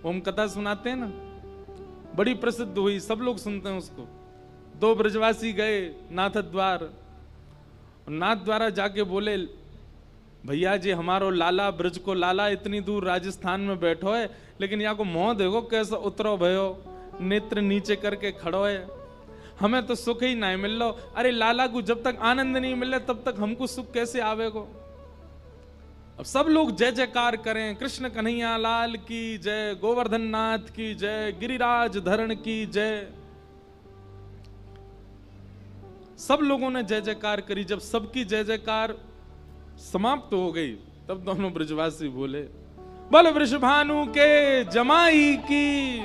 वो हम कथा सुनाते हैं ना, बड़ी प्रसिद्ध हुई, सब लोग सुनते हैं उसको। दो ब्रजवासी गए नाथ द्वार, नाथ द्वारा जाके बोले भैया जी हमारो लाला ब्रज को लाला इतनी दूर राजस्थान में बैठो है, लेकिन यहाँ को मोह देखो कैसा उतरो भयो, नेत्र नीचे करके खड़ो है, हमें तो सुख ही नहीं मिल लो। अरे लाला को जब तक आनंद नहीं मिले तब तक हमको सुख कैसे आवेगो। अब सब लोग जय जयकार करें, कृष्ण कन्हैया लाल की जय, गोवर्धन नाथ की जय, गिरिराज धरण की जय। सब लोगों ने जय जयकार करी। जब सबकी जय जयकार समाप्त हो गई तब दोनों ब्रजवासी बोले बोल वृषभानु के जमाई की।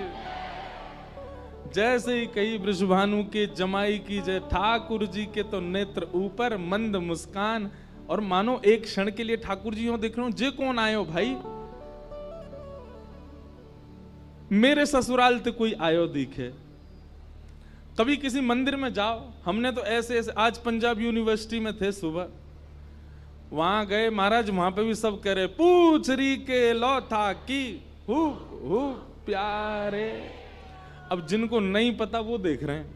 जैसे ही कही वृषभानु के जमाई की जय, ठाकुर जी के तो नेत्र ऊपर, मंद मुस्कान, और मानो एक क्षण के लिए ठाकुर जी हो देख रहे हो, जे कौन आयो भाई, मेरे ससुराल ते कोई आयो दिखे। कभी किसी मंदिर में जाओ, हमने तो ऐसे ऐसे, आज पंजाब यूनिवर्सिटी में थे सुबह, वहां गए महाराज, वहां पे भी सब कह रहे पूछ री के लौथा की हु प्यारे। अब जिनको नहीं पता वो देख रहे हैं,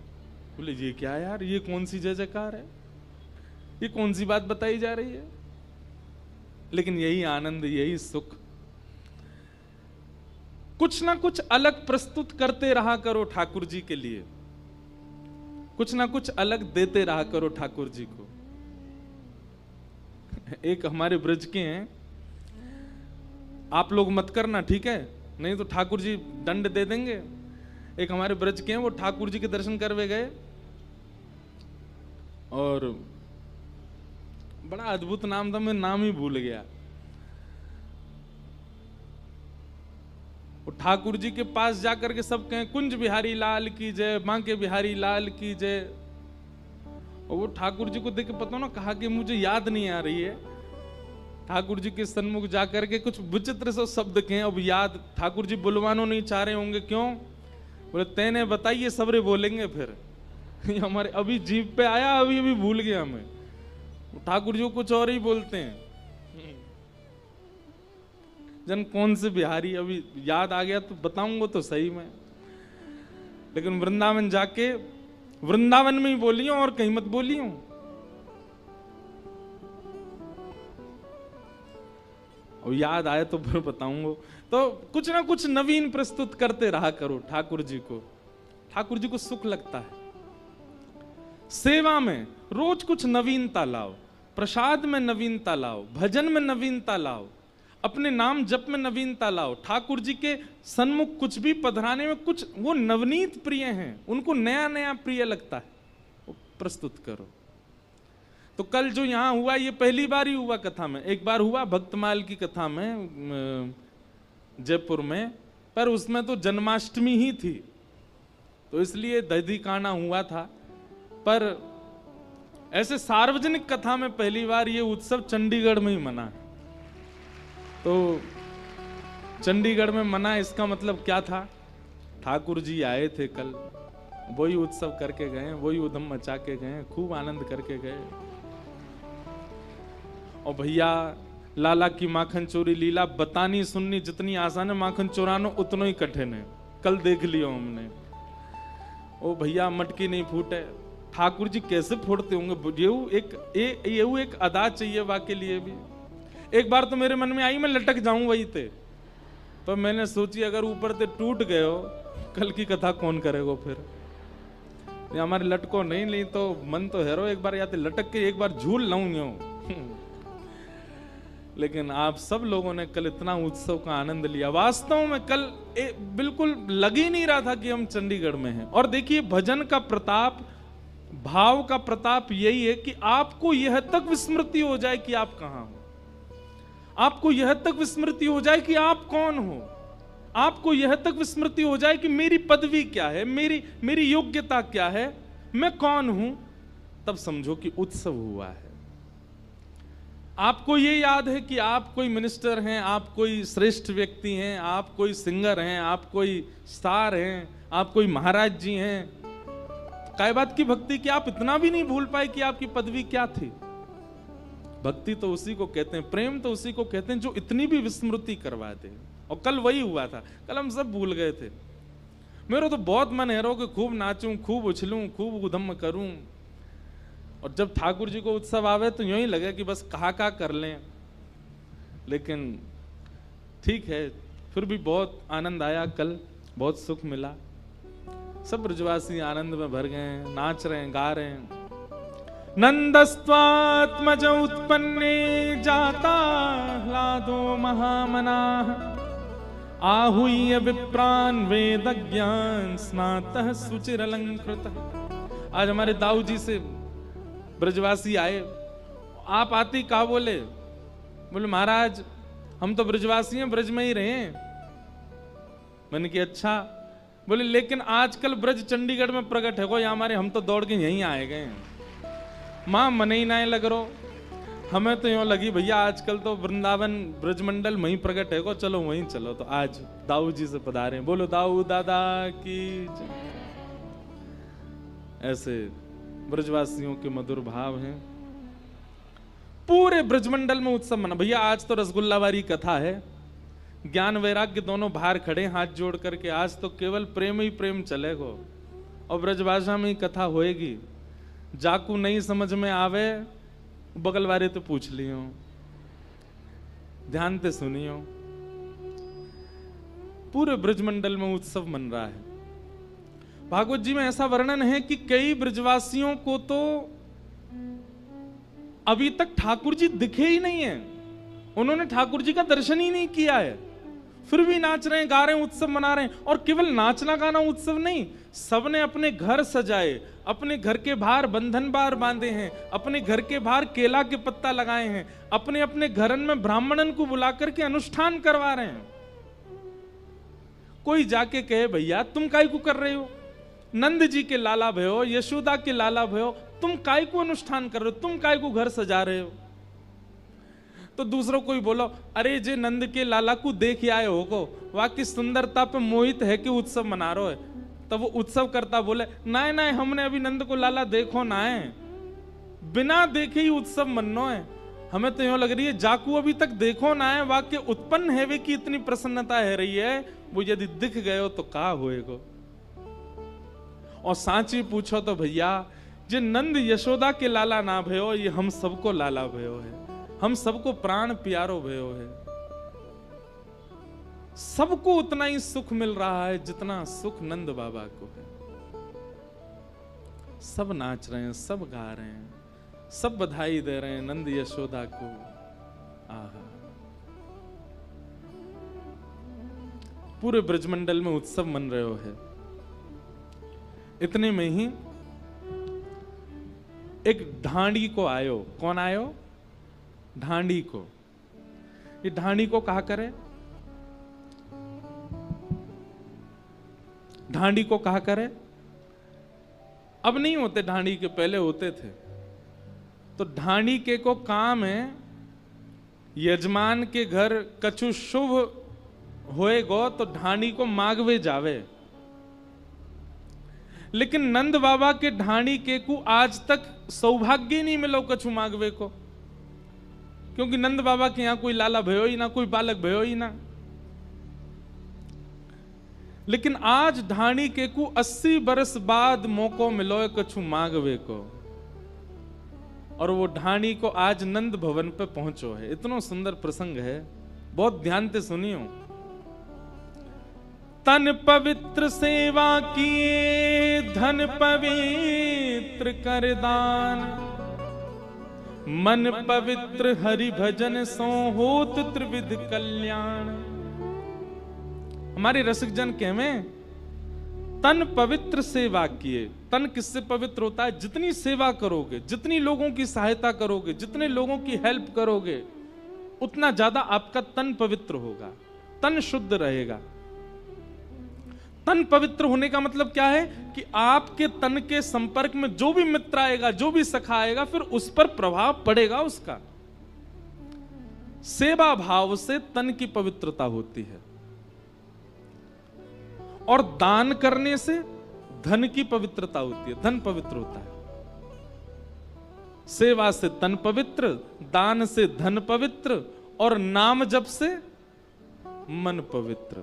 बोले ये क्या यार, ये कौन सी जय जयकार है, ये कौन सी बात बताई जा रही है। लेकिन यही आनंद, यही सुख। कुछ ना कुछ अलग प्रस्तुत करते रहा करो ठाकुर जी के लिए, कुछ ना कुछ अलग देते रहा करो ठाकुर जी को। एक हमारे ब्रज के हैं, आप लोग मत करना ठीक है, नहीं तो ठाकुर जी दंड दे देंगे। एक हमारे ब्रज के हैं, वो ठाकुर जी के दर्शन करवे गए और बड़ा अद्भुत नाम था, मैं नाम ही भूल गया। वो ठाकुर जी के पास जाकर के सब कहें कुंज बिहारी लाल की जय, बांके बिहारी लाल की जय। और वो ठाकुर जी को देख के पता ना, कहा कि मुझे याद नहीं आ रही है। ठाकुर जी के सन्मुख जाकर के कुछ विचित्र से शब्द कहें, अब याद ठाकुर जी बुलवानो नहीं चाह रहे होंगे, क्यों? बोले तेने बताइए, सबरे बोलेंगे फिर। हमारे अभी जीभ पे आया, अभी अभी भूल गया हमें। ठाकुर जी कुछ और ही बोलते हैं, जन कौन से बिहारी, अभी याद आ गया तो बताऊंगा तो सही में। लेकिन वृंदावन जाके, वृंदावन में ही बोली हूं और कहीं मत बोली हूं। और याद आए तो फिर बताऊंगा। तो कुछ ना कुछ नवीन प्रस्तुत करते रहा करो ठाकुर जी को। ठाकुर जी को सुख लगता है। सेवा में रोज कुछ नवीनता लाओ, प्रसाद में नवीनता लाओ, भजन में नवीनता लाओ, अपने नाम जप में नवीनता लाओ। ठाकुर जी के सन्मुख कुछ भी पधराने में कुछ वो नवनीत प्रिय हैं, उनको नया नया प्रिय लगता है, वो प्रस्तुत करो। तो कल जो यहां हुआ, ये पहली बार ही हुआ कथा में। एक बार हुआ भक्तमाल की कथा में जयपुर में, पर उसमें तो जन्माष्टमी ही थी, तो इसलिए दधी काना हुआ था। पर ऐसे सार्वजनिक कथा में पहली बार ये उत्सव चंडीगढ़ में ही मना है। तो चंडीगढ़ में मना, इसका मतलब क्या था? ठाकुर जी आए थे कल, वही उत्सव करके गए, वही उधम मचा के गए, खूब आनंद करके गए। और भैया लाला की माखन चोरी लीला बतानी सुननी जितनी आसान है, माखन चोराना उतना ही कठिन है। कल देख लियो हमने। ओ भैया मटकी नहीं फूटे, ठाकुर जी कैसे फोड़ते होंगे? ये एक अदा चाहिए वाके लिए भी। एक बार तो मेरे मन में आई मैं लटक जाऊं वही थे, तो मैंने सोची अगर ऊपर से टूट गए हो, कल की कथा कौन करेगा फिर? हमारे लटको नहीं ली तो मन तो हेरो, एक बार या तो लटक के एक बार झूल लाऊं। लेकिन आप सब लोगों ने कल इतना उत्सव का आनंद लिया। वास्तव में कल बिल्कुल लग ही नहीं रहा था कि हम चंडीगढ़ में हैं। और देखिए भजन का प्रताप, भाव का प्रताप यही है कि आपको यह तक विस्मृति हो जाए कि आप कहां हो, आपको यह तक विस्मृति हो जाए कि आप कौन हो, आपको यह तक विस्मृति हो जाए कि मेरी पदवी क्या है, मेरी योग्यता क्या है, मैं कौन हूं। तब समझो कि उत्सव हुआ है। आपको ये याद है कि आप कोई मिनिस्टर हैं, आप कोई श्रेष्ठ व्यक्ति हैं, आप कोई सिंगर हैं, आप कोई स्टार हैं, आप कोई महाराज जी हैं। काय बात की भक्ति कि आप इतना भी नहीं भूल पाए कि आपकी पदवी क्या थी। भक्ति तो उसी को कहते हैं, प्रेम तो उसी को कहते हैं जो इतनी भी विस्मृति करवा दे। और कल वही हुआ था, कल हम सब भूल गए थे। मेरा तो बहुत मन है रो कि खूब नाचूं, खूब उछलूं, खूब उधम करूं, और जब ठाकुर जी को उत्सव आवे तो यूं ही लगे कि बस कहा कर लें। लेकिन ठीक है, फिर भी बहुत आनंद आया, कल बहुत सुख मिला। सब ब्रजवासी आनंद में भर गए, नाच रहे हैं, गा रहे हैं। नंदस्त्वात्मज उत्पन्ने जाता ह्लादो महामनाः आहूय विप्रान वेदज्ञान स्नातः सुचिरलंकृतः। आज हमारे दाऊ जी से ब्रजवासी आए, आप आती का बोले महाराज हम तो ब्रजवासी हैं, ब्रज में ही रहे हैं। मैंने कि अच्छा। बोले लेकिन आजकल ब्रज चंडीगढ़ में प्रकट है को, या हमारे हम तो दौड़ के यहीं आए गए हैं। मां मन ही ना लग रो, हमें तो यूं लगी भैया आजकल तो वृंदावन ब्रजमंडल वहीं प्रकट है को, चलो वहीं चलो। तो आज दाऊ जी से पधारे, बोलो दाऊ दादा की जय। ऐसे ब्रजवासियों के मधुर भाव हैं। पूरे ब्रजमंडल में उत्सव मना। भैया आज तो रसगुल्लावारी कथा है, ज्ञान वैराग्य दोनों बाहर खड़े हाथ जोड़ करके, आज तो केवल प्रेम ही प्रेम चलेगा और ब्रजभाषा में ही कथा होएगी। जाकू नहीं समझ में आवे बगल वाले तो पूछ लियो, ध्यान से सुनियो। पूरे ब्रजमंडल में उत्सव मन रहा है। भागवत जी में ऐसा वर्णन है कि कई ब्रजवासियों को तो अभी तक ठाकुर जी दिखे ही नहीं है, उन्होंने ठाकुर जी का दर्शन ही नहीं किया है, फिर भी नाच रहे हैं, गा रहे हैं, उत्सव मना रहे हैं। और केवल नाचना गाना उत्सव नहीं, सबने अपने घर सजाए, अपने घर के बाहर बंधन बार बांधे हैं, अपने घर के बाहर केला के पत्ता लगाए हैं, अपने अपने घरन में ब्राह्मणन को बुला करके अनुष्ठान करवा रहे हैं। कोई जाके कहे भैया तुम काय को कर रहे हो, नंद जी के लाला भयो, यशोदा के लाला भयो, तुम काय को अनुष्ठान कर रहे हो, तुम काय को घर सजा रहे हो। तो दूसरों कोई बोलो अरे जे नंद के लाला को देख आए हो को, वहां की सुंदरता पे मोहित है कि उत्सव मना रहे है। तब वो उत्सव करता बोले ना ना हमने अभी नंद को लाला देखो ना है, बिना देखे ही उत्सव मनो है। हमें तो यूं लग रही है जाकू अभी तक देखो ना है, वाक्य उत्पन्न है वे की इतनी प्रसन्नता है रही है, वो यदि दिख गए हो तो का होएगो। और सांची पूछो तो भैया जे नंद यशोदा के लाला ना भयो, ये हम सबको लाला भयो है, हम सबको प्राण प्यारो भयो है। सबको उतना ही सुख मिल रहा है जितना सुख नंद बाबा को है। सब नाच रहे हैं, सब गा रहे हैं, सब बधाई दे रहे हैं नंद यशोदा को। आहा, पूरे ब्रजमंडल में उत्सव मन रहे हो है। इतने में ही एक ढांडी को आयो। कौन आयो? ढांडी को। ये ढांडी को कहा करे, ढांडी को कहा करे। अब नहीं होते ढांडी के, पहले होते थे। तो ढांडी के को काम है यजमान के घर कछु शुभ होएगो तो ढांडी को मांगवे जावे। लेकिन नंद बाबा के ढांडी के को आज तक सौभाग्य नहीं मिलो कछु मांगवे को, क्योंकि नंद बाबा के यहां कोई लाला भयो ही ना, कोई बालक भयो ही ना। लेकिन आज ढाणी के को 80 बरस बाद मौको मिलो है कछु मांगवे को, और वो ढाणी को आज नंद भवन पे पहुंचो है। इतना सुंदर प्रसंग है, बहुत ध्यान से सुनियो। तन पवित्र सेवा किए धन पवित्र कर दान, मन पवित्र हरि भजन सो होत त्रिविध कल्याण। हमारे रसिक जन कहवे तन पवित्र सेवा किए। तन किससे पवित्र होता है? जितनी सेवा करोगे, जितनी लोगों की सहायता करोगे, जितने लोगों की हेल्प करोगे, उतना ज्यादा आपका तन पवित्र होगा, तन शुद्ध रहेगा। तन पवित्र होने का मतलब क्या है कि आपके तन के संपर्क में जो भी मित्र आएगा, जो भी सखा आएगा, फिर उस पर प्रभाव पड़ेगा उसका। सेवा भाव से तन की पवित्रता होती है, और दान करने से धन की पवित्रता होती है, धन पवित्र होता है। सेवा से तन पवित्र, दान से धन पवित्र, और नाम जप से मन पवित्र।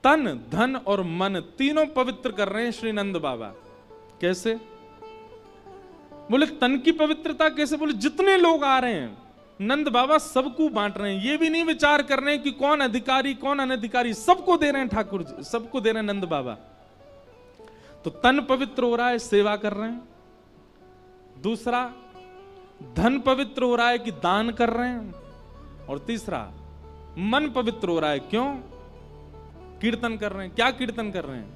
तन, धन और मन तीनों पवित्र कर रहे हैं श्री नंद बाबा। कैसे? बोले तन की पवित्रता कैसे? बोले जितने लोग आ रहे हैं नंद बाबा सबको बांट रहे हैं। ये भी नहीं विचार कर रहे हैं कि कौन अधिकारी कौन अनधिकारी, सबको दे रहे हैं ठाकुर जी, सबको दे रहे हैं नंद बाबा। तो तन पवित्र हो रहा है, सेवा कर रहे हैं। दूसरा, धन पवित्र हो रहा है कि दान कर रहे हैं। और तीसरा, मन पवित्र हो रहा है, क्यों? कीर्तन कर रहे हैं। क्या कीर्तन कर रहे हैं?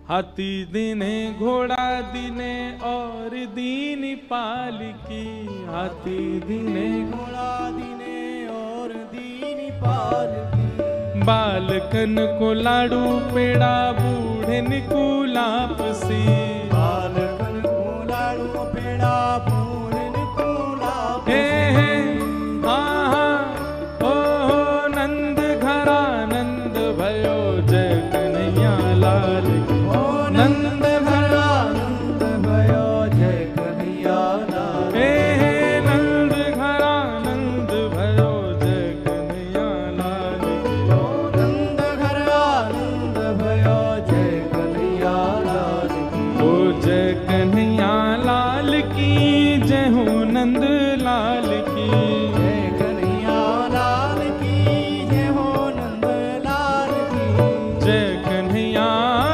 हाथी दीने घोड़ा दीने और दीनी पालकी, हाथी दीने घोड़ा दीने और दीनी पालकी, बालकन को लाडू पेड़ा बूढ़े को लापसी, बालकन को लाडू पेड़ा बूढ़े को लापसी। ओ नंद घरा नंद भयो जय कन्हैया लाल की, नंद घरा नंद भयो जय कन्हैया लाल, नंद घरा नंद भयो जय कन्हैया लाल की, नंद घरा नंद भयो जय कन्हैया लाल की, ओ जय कन्हैया लाल की, जय हो नंद लाल की, जय कन्हैया लाल की, जय हो नंद लाल की, जय कन्हैया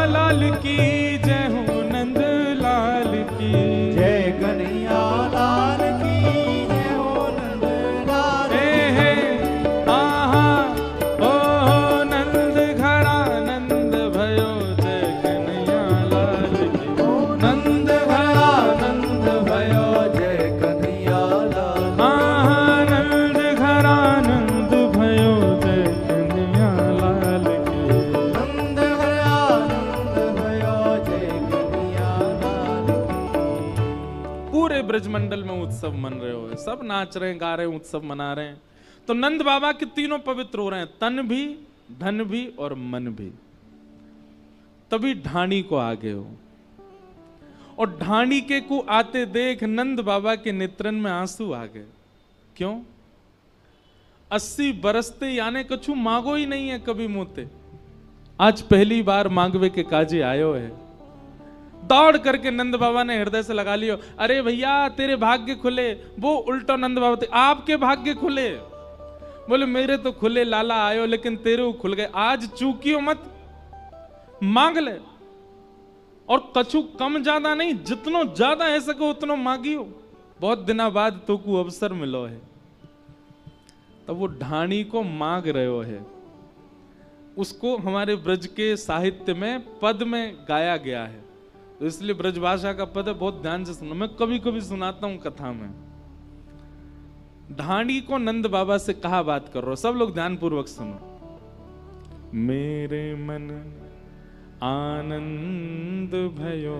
लाल की, जय हो नंद लाल की, जय कन्हैया लाल की, जय हो नंद लाल की। आहा ओ नंद घड़ा नंद भयो जय कन्हैया लाल की, नंद घरा नंद भयो जय कन्हैया लाल, आहा नंद घड़ा नंद भयो जय कन्हैया लाल की। नंद घरा नंद भयो जय कन्हैया लाल की। पूरे ब्रजमंडल में उत्सव मन रहे हो, सब नाच रहे हैं, गा रहे हैं, उत्सव मना रहे हैं। तो नंद बाबा के तीनों पवित्र हो रहे हैं, तन भी, धन भी और मन भी। तभी ढाणी को आगे हो, और ढाणी के को आते देख नंद बाबा के नेत्रन में आंसू आ गए। क्यों? 80 बरसते यानी कछु मांगो ही नहीं है कभी मोते, आज पहली बार मांगवे के काजे आयो है। दौड़ करके नंद बाबा ने हृदय से लगा लियो, अरे भैया तेरे भाग्य खुले। वो उल्टो नंद बाबा थे, आपके भाग्य खुले? बोले मेरे तो खुले लाला आयो, लेकिन तेरे खुल गए। आज चूकियो मत, मांग ले, और कछु कम ज्यादा नहीं, जितनो ज्यादा है सके उतनो मांगियो। बहुत दिना बाद तो को अवसर मिलो है। तब वो ढाणी को मांग रहे हो है। उसको हमारे ब्रज के साहित्य में पद में गाया गया है, तो इसलिए ब्रजभाषा का पद है, बहुत ध्यान से सुनो। मैं कभी कभी सुनाता हूं कथा में। ढाणी को नंद बाबा से कहा बात कर रहा हो, सब लोग ध्यान पूर्वक सुनो। मेरे मन आनंद भयो।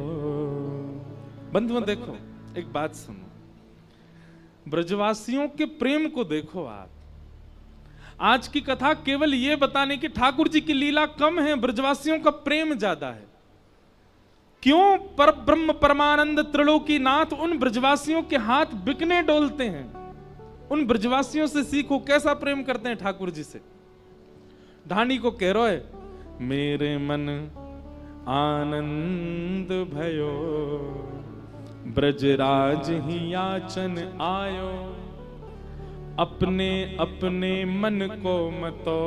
बंधुओं देखो, एक बात सुनो, ब्रजवासियों के प्रेम को देखो आप। आज की कथा केवल ये बताने की ठाकुर जी की लीला कम है, ब्रजवासियों का प्रेम ज्यादा है। क्यों? पर ब्रह्म परमानंद त्रिलोकी नाथ उन ब्रजवासियों के हाथ बिकने डोलते हैं। उन ब्रजवासियों से सीखो कैसा प्रेम करते हैं ठाकुर जी से। ढाणी को कह रहा है, मेरे मन आनंद भयो, ब्रजराज ही याचन आयो, अपने अपने मन को मतो,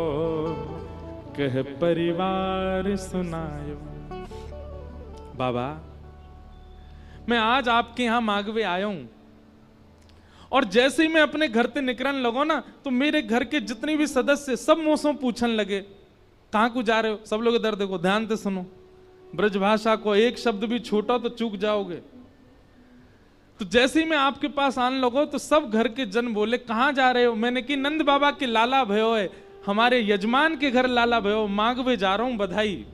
कह परिवार सुनायो। बाबा मैं आज आपके यहां मांगवे आया हूं, और जैसे ही मैं अपने घर से निकलने लगो ना, तो मेरे घर के जितने भी सदस्य सब मुझसे पूछने लगे, कहां को जा रहे हो? सब लोग इधर देखो, ध्यान से सुनो। ब्रजभाषा को एक शब्द भी छूटो तो चूक जाओगे। तो जैसे ही मैं आपके पास आने लगो, तो सब घर के जन बोले कहां जा रहे हो? मैंने कि नंद बाबा के लाला भयो है, हमारे यजमान के घर लाला भयो, मांगवे जा रहा हूं, बधाई।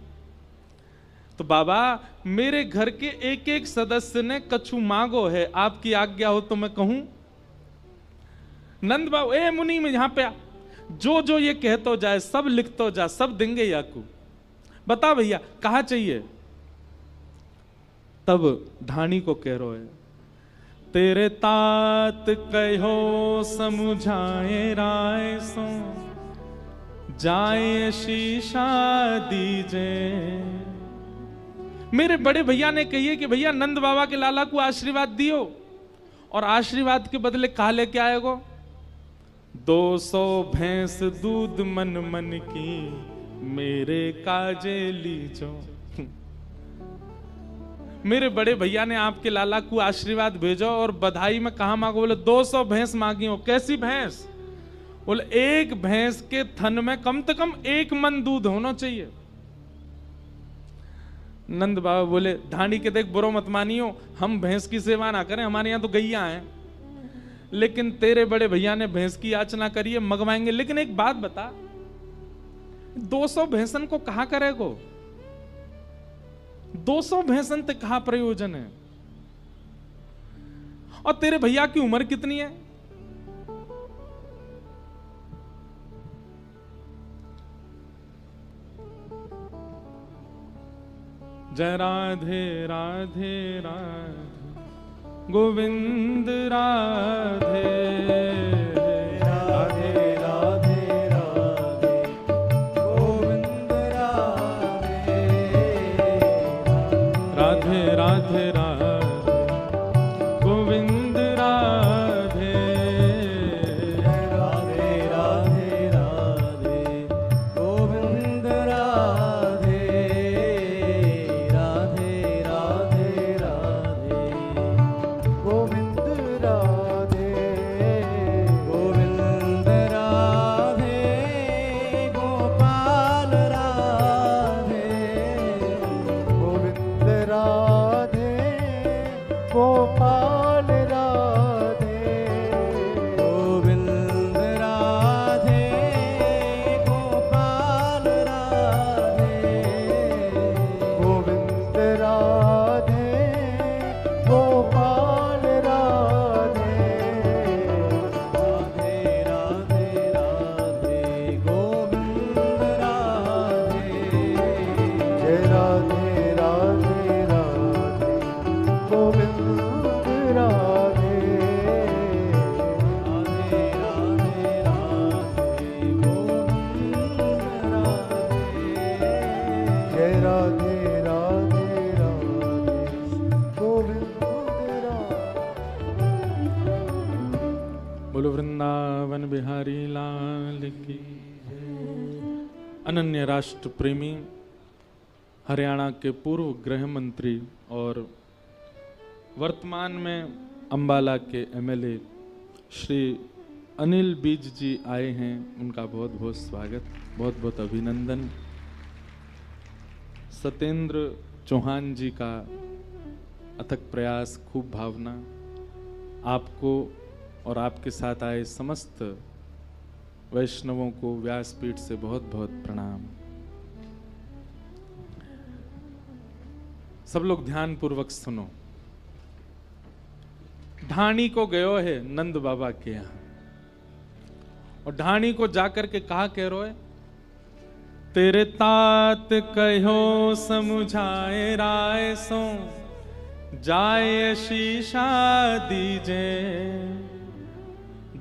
तो बाबा मेरे घर के एक एक सदस्य ने कछु मांगो है, आपकी आज्ञा हो तो मैं कहूं? नंद बाबा, ए मुनि में यहां पे आ, जो जो ये कहतो जाए सब लिखतो जा, सब देंगे याकू। बता भैया कहा चाहिए? तब ढाणी को कह रहे है, तेरे तात कहो समुझाए राय सो, जाए शीशा दीजे। मेरे बड़े भैया ने कही कि भैया नंद बाबा के लाला को आशीर्वाद दियो, और आशीर्वाद के बदले कहा लेके आएगो 200 भैंस दूध मन मन की मेरे काजे लीजो। मेरे बड़े भैया ने आपके लाला को आशीर्वाद भेजो और बधाई में कहा मांगो, बोले 200 भैंस मांगी हो। कैसी भैंस? बोले एक भैंस के थन में कम से कम 1 मन दूध होना चाहिए। नंद बाबा बोले धानी के देख बुरो मत मानियो, हम भैंस की सेवा ना करें, हमारे यहाँ तो गैया हैं, लेकिन तेरे बड़े भैया ने भैंस की याचना करी है, मंगवाएंगे। लेकिन एक बात बता, 200 भैंसन को कहा करेगो? 200 भैंसन ते कहा प्रयोजन है? और तेरे भैया की उम्र कितनी है? जय राधे राधे राधे गोविंद राधे राधे राधे राधे गोविंद राधे राधे राधे राधे गोविंद राधे राधे राधे राधे गोविंद राधे राधे राधे राधे गोविंद राधे गोविंद राधे गोपाल राधे गोविंद राधे गोपाल राधे गोविंद राधे गोपाल राधे गोविंद राधे गोपाल राधे राधे राधे राधे गोविंद राधे जय राधे राधे राधे गोविंद राधे राधे राधे राधे गोविंद राधे जय राधे राधे राधे गोविंद राधे। बोलो वृंदावन बिहारी लाल की। अनन्य राष्ट्र प्रेमी हरियाणा के पूर्व गृह मंत्री और वर्तमान में अंबाला के एमएलए श्री अनिल बीज जी आए हैं, उनका बहुत बहुत स्वागत, बहुत बहुत अभिनंदन। सत्येंद्र चौहान जी का अथक प्रयास, खूब भावना, आपको और आपके साथ आए समस्त वैष्णवों को व्यासपीठ से बहुत बहुत प्रणाम। सब लोग ध्यान पूर्वक सुनो। ढाणी को गयो है नंद बाबा के यहां, और ढाणी को जाकर के कहा कह रो है, तेरे तात कहो समझाए राय सो जाए शीशा दीजे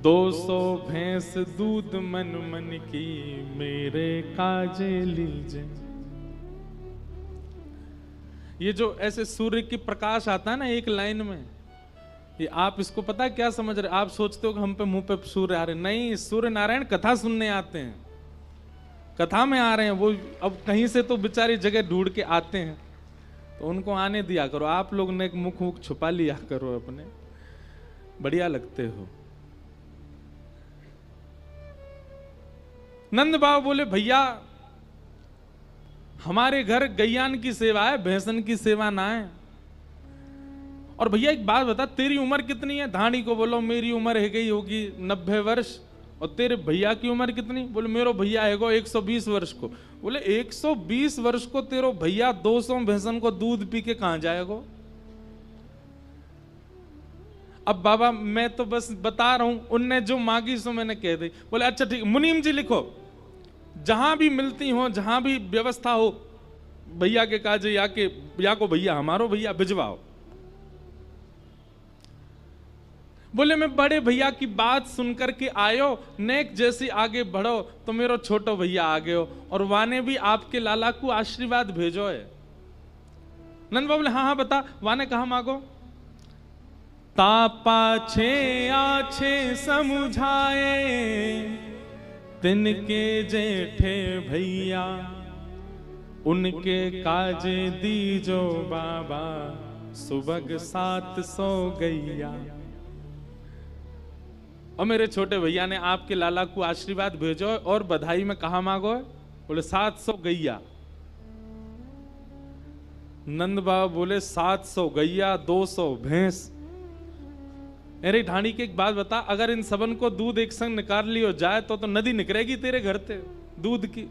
200 भैंस दूध मन मन की मेरे काजे लीजे। ये जो ऐसे सूर्य की प्रकाश आता है ना एक लाइन में, ये आप इसको पता है क्या समझ रहे? आप सोचते हो कि हम पे मुंह पे सूर्य आ रहे, नहीं, सूर्य नारायण कथा सुनने आते हैं, कथा में आ रहे हैं वो। अब कहीं से तो बेचारी जगह ढूंढ के आते हैं, तो उनको आने दिया करो। आप लोग ने मुख मुख छुपा लिया करो अपने, बढ़िया लगते हो। नंद बाबा बोले भैया हमारे घर गैयान की सेवा है, भैंसन की सेवा ना है। और भैया एक बात बता, तेरी उम्र कितनी है? धानी को बोलो मेरी उम्र है गई होगी 90 वर्ष। और तेरे भैया की उम्र कितनी? बोले मेरो भैया है 120 वर्ष को। बोले 120 वर्ष को तेरो भैया 200 भैंसन को दूध पी के कहां जाएगा? अब बाबा मैं तो बस बता रहा हूं, उनने जो मांगी सो मैंने कह दी। बोले अच्छा ठीक, मुनीम जी लिखो, जहां भी मिलती हो, जहां भी व्यवस्था हो, भैया के काजे या को भैया हमारो भैया भिजवाओ। बोले मैं बड़े भैया की बात सुनकर के आयो, नेक जैसी आगे बढ़ो तो मेरो छोटो भैया आगे हो, और वाने भी आपके लाला को आशीर्वाद भेजो है। नंद बाबा बोले हाँ हाँ बता, वाने कहा मांगो। तापा छे आछे समुझाए, तिनके जेठे भैया, उनके काजे दीजो बाबा, सुबह 700 गैया। और मेरे छोटे भैया ने आपके लाला को आशीर्वाद भेजो और बधाई में कहा मांगो है? बोले 700 गैया। नंद बाबा बोले 700 गैया 200 भैंस। अरे ढाणी की एक बात बता, अगर इन सबन को दूध एक संग निकाल लियो जाए तो नदी निकलेगी तेरे घर से दूध की।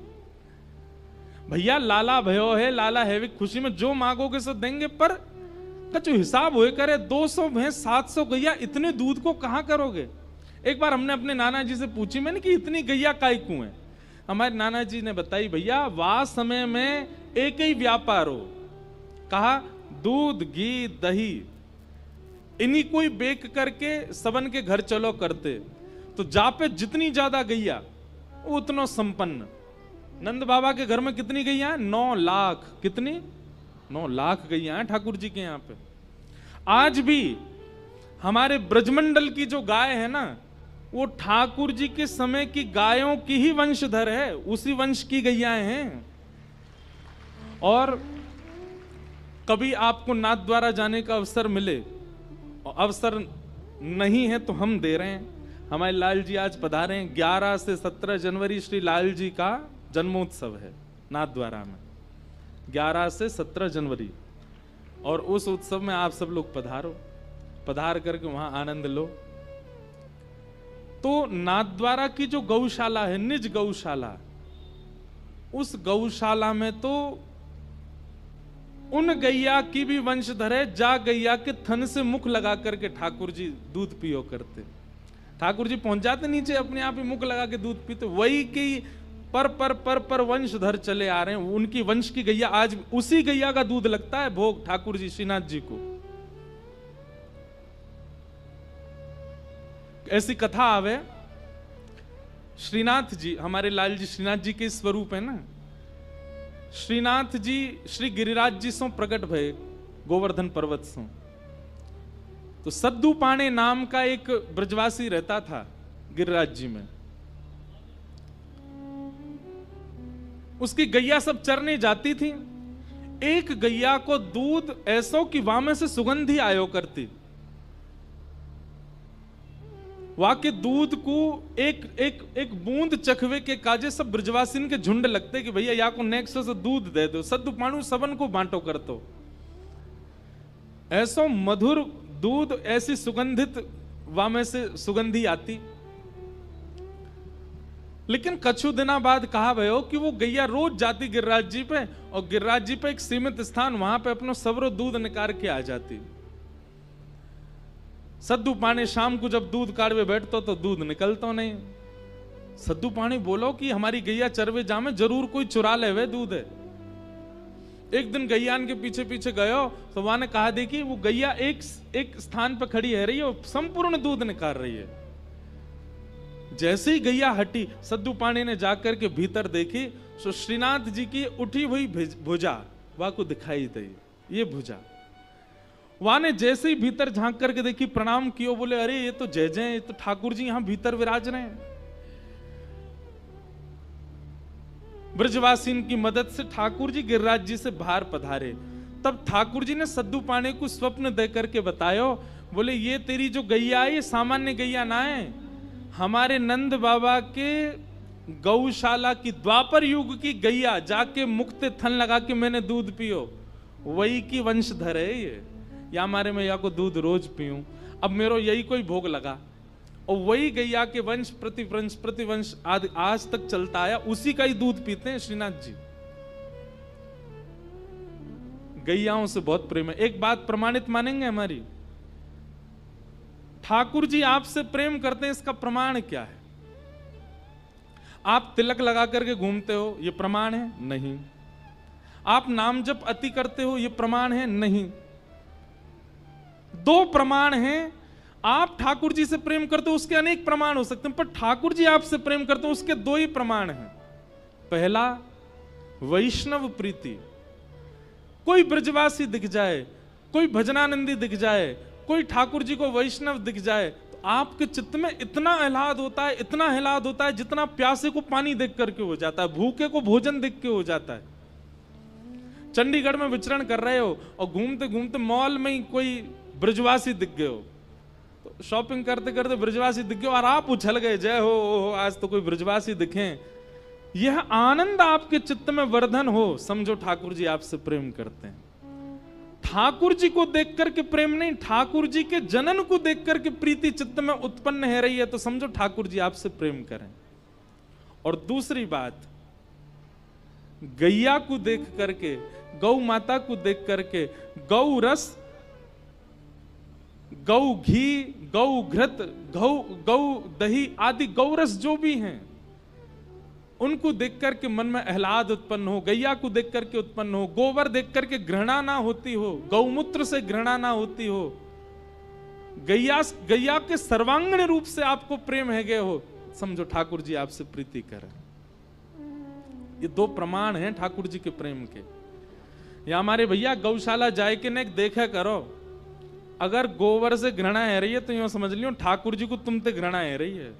भैया लाला भयो है, लाला है, खुशी में जो मांगोगे सो देंगे, पर कछु हिसाब होए करे। 200 भैंस 700 गैया, इतने दूध को कहां करोगे? एक बार हमने अपने नाना जी से पूछी, मैंने कि इतनी गैया काय क्यों है? हमारे नाना जी ने बताई, भैया वह समय में एक ही व्यापार हो, कहा दूध घी दही इन्हीं कोई बेक करके सबन के घर चलो करते, तो जा पे जितनी ज्यादा गैया उतना संपन्न। नंद बाबा के घर में कितनी गैया है? 9 लाख। कितनी? 9 लाख गैया हैं ठाकुर जी के यहाँ पे। आज भी हमारे ब्रजमंडल की जो गाय है ना, वो ठाकुर जी के समय की गायों की ही वंशधर है, उसी वंश की गैयाएं हैं। और कभी आपको नाथ द्वारा जाने का अवसर मिले, और अवसर नहीं है तो हम दे रहे हैं। हमारे लाल जी आज पधारे हैं। 11 से 17 जनवरी श्री लाल जी का जन्मोत्सव है नाथ द्वारा में, 11 से 17 जनवरी। और उस उत्सव में आप सब लोग पधारो, पधार करके वहां आनंद लो। तो नाथ द्वारा की जो गौशाला है, निज गौशाला, उस गौशाला में तो उन गैया की भी वंशधर है, जा गैया के थन से मुख लगा करके ठाकुर जी दूध पियो करते। ठाकुर जी पहुंच जाते नीचे, अपने आप ही मुख लगा के दूध पीते। वही की पर वंशधर चले आ रहे हैं, उनकी वंश की गैया, आज उसी गैया का दूध लगता है भोग ठाकुर जी श्रीनाथ जी को। ऐसी कथा आवे, श्रीनाथ जी, हमारे लाल जी श्रीनाथ जी के स्वरूप है ना। श्रीनाथ जी श्री गिरिराज जी सो प्रकट भय गोवर्धन पर्वत सो। तो सद्दू पाणे नाम का एक ब्रजवासी रहता था गिरिराज जी में। उसकी गैया सब चरने जाती थी। एक गैया को दूध ऐसो कि वहां में से सुगंधी आयो करती। वहां के दूध को एक बूंद चखवे के काजे सब ब्रजवासिन के झुंड लगते कि भैया या को नेक्स्ट से दूध दे दो, सद्दू पाणु सबन को बांटो कर तो। ऐसो मधुर दूध, ऐसी सुगंधित वहां में से सुगंधी आती। लेकिन कछु दिना बाद कहा भयो कि वो गैया रोज जाती गिरिराज जी पे, और गिरिराज जी पे एक सीमित स्थान, वहां पे अपनो सबरो दूध निकाल के आ जाती। सद्दू पाणी शाम को जब दूध काढ़वे बैठतो तो दूध निकलतो नहीं। सद्दू पाणी बोलो कि हमारी गैया चरवे जामे, जरूर कोई चुरा ले वे दूध है। एक दिन गैयान के पीछे पीछे गयो तो वहां ने कहा देखी वो गैया एक स्थान पर खड़ी है रही है, संपूर्ण दूध निकाल रही है। जैसे ही गैया हटी, सद्दू पाणी ने जाकर के भीतर देखी तो श्रीनाथ जी की उठी हुई भुजा वहां को दिखाई दी। ये भुजा वहां ने जैसे ही भीतर झांक करके देखी, प्रणाम कियो, बोले अरे ये तो जय जय, ये तो ठाकुर जी यहां भीतर विराज रहे हैं। ब्रजवासीन की मदद से ठाकुर जी गिरिराज जी से बाहर पधारे। तब ठाकुर जी ने सद्दू पाणी को स्वप्न दे करके बतायो, बोले ये तेरी जो गैया है ये सामान्य गैया ना है, हमारे नंद बाबा के गौशाला की द्वापर युग की गैया, जाके मुक्ते थन लगा के मैंने दूध पियो, वही की वंशधर है ये। या हमारे में या को दूध रोज पीऊं, अब मेरो यही कोई भोग लगा, और वही गैया के वंश प्रतिवंश आज तक चलता आया, उसी का ही दूध पीते हैं श्रीनाथ जी। गैयाओं से बहुत प्रेम है। एक बात प्रमाणित मानेंगे हमारी, ठाकुर जी आपसे प्रेम करते हैं, इसका प्रमाण क्या है? आप तिलक लगा करके घूमते हो, यह प्रमाण है? नहीं। आप नाम जप अति करते हो, यह प्रमाण है? नहीं। दो प्रमाण हैं आप ठाकुर जी से प्रेम करते हो उसके अनेक प्रमाण हो सकते हैं, पर ठाकुर जी आपसे प्रेम करते हो उसके दो ही प्रमाण हैं। पहला वैष्णव प्रीति, कोई ब्रजवासी दिख जाए, कोई भजनानंदी दिख जाए, कोई ठाकुर जी को वैष्णव दिख जाए, तो आपके चित्त में इतना आह्लाद होता है, इतना आह्लाद होता है जितना प्यासे को पानी देख करके हो जाता है, भूखे को भोजन देख के हो जाता है। चंडीगढ़ में विचरण कर रहे हो और घूमते घूमते मॉल में ही कोई ब्रजवासी दिख गए हो, तो शॉपिंग करते करते ब्रजवासी दिख गए और आप उछल गए, जय हो आज तो कोई ब्रजवासी दिखे। यह आनंद आपके चित्त में वर्धन हो, समझो ठाकुर जी आपसे प्रेम करते हैं। ठाकुर जी को देख करके प्रेम नहीं, ठाकुर जी के जनन को देख करके प्रीति चित्त में उत्पन्न है रही है, तो समझो ठाकुर जी आपसे प्रेम करें। और दूसरी बात, गैया को देख करके, गौ माता को देख करके, गौ रस, गौ घी, गौ घृत, गौ दही आदि गौरस जो भी हैं, उनको देख करके मन में आह्लाद उत्पन्न हो, गैया को देख करके उत्पन्न हो, गोबर देख करके घृणा ना होती हो, गौमूत्र से घृणा ना होती हो, गैया के सर्वांगीण रूप से आपको प्रेम है गए हो, समझो ठाकुर जी आपसे प्रीति करें। ये दो प्रमाण हैं ठाकुर जी के प्रेम के। या हमारे भैया गौशाला जाए के नेक देखा करो, अगर गोबर से घृणा है रही है तो यूं समझ लियो ठाकुर जी को तुमसे घृणा है रही है,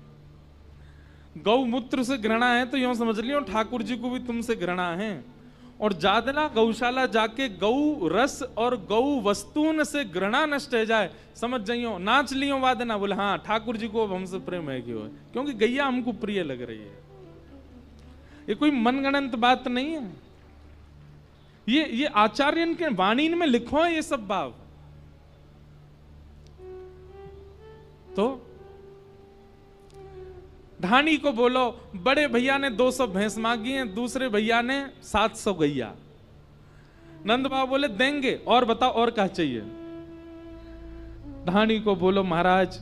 गौमूत्र से घृणा है तो यूं समझ लियो ठाकुर जी को भी तुमसे घृणा है। और जादना गौशाला जाके गौ रस और गौ वस्तुन से घृणा नष्ट हो जाए, समझ जाइयो नाच लियो वादना, बोले हाँ ठाकुर जी को अब हमसे प्रेम है क्यों है, क्योंकि गैया हमको प्रिय लग रही है। ये कोई मनगणंत बात नहीं है, ये आचार्यन के वाणी में लिखो है ये सब भाव। तो ढाणी को बोलो, बड़े भैया ने 200 भैंस मांगी हैं, दूसरे भैया ने 700 गैया। नंद बाबा बोले देंगे, और बताओ और क्या चाहिए। ढाणी को बोलो महाराज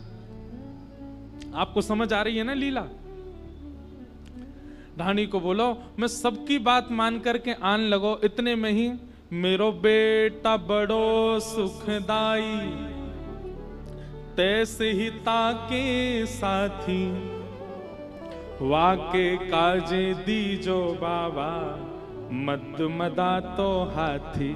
आपको समझ आ रही है ना लीला। ढाणी को बोलो मैं सबकी बात मान करके आन लगो, इतने में ही मेरो बेटा बड़ो सुखदाई, तैसे ही ताके साथी, वाके काजे दीजो बाबा, मद मदा तो हाथी।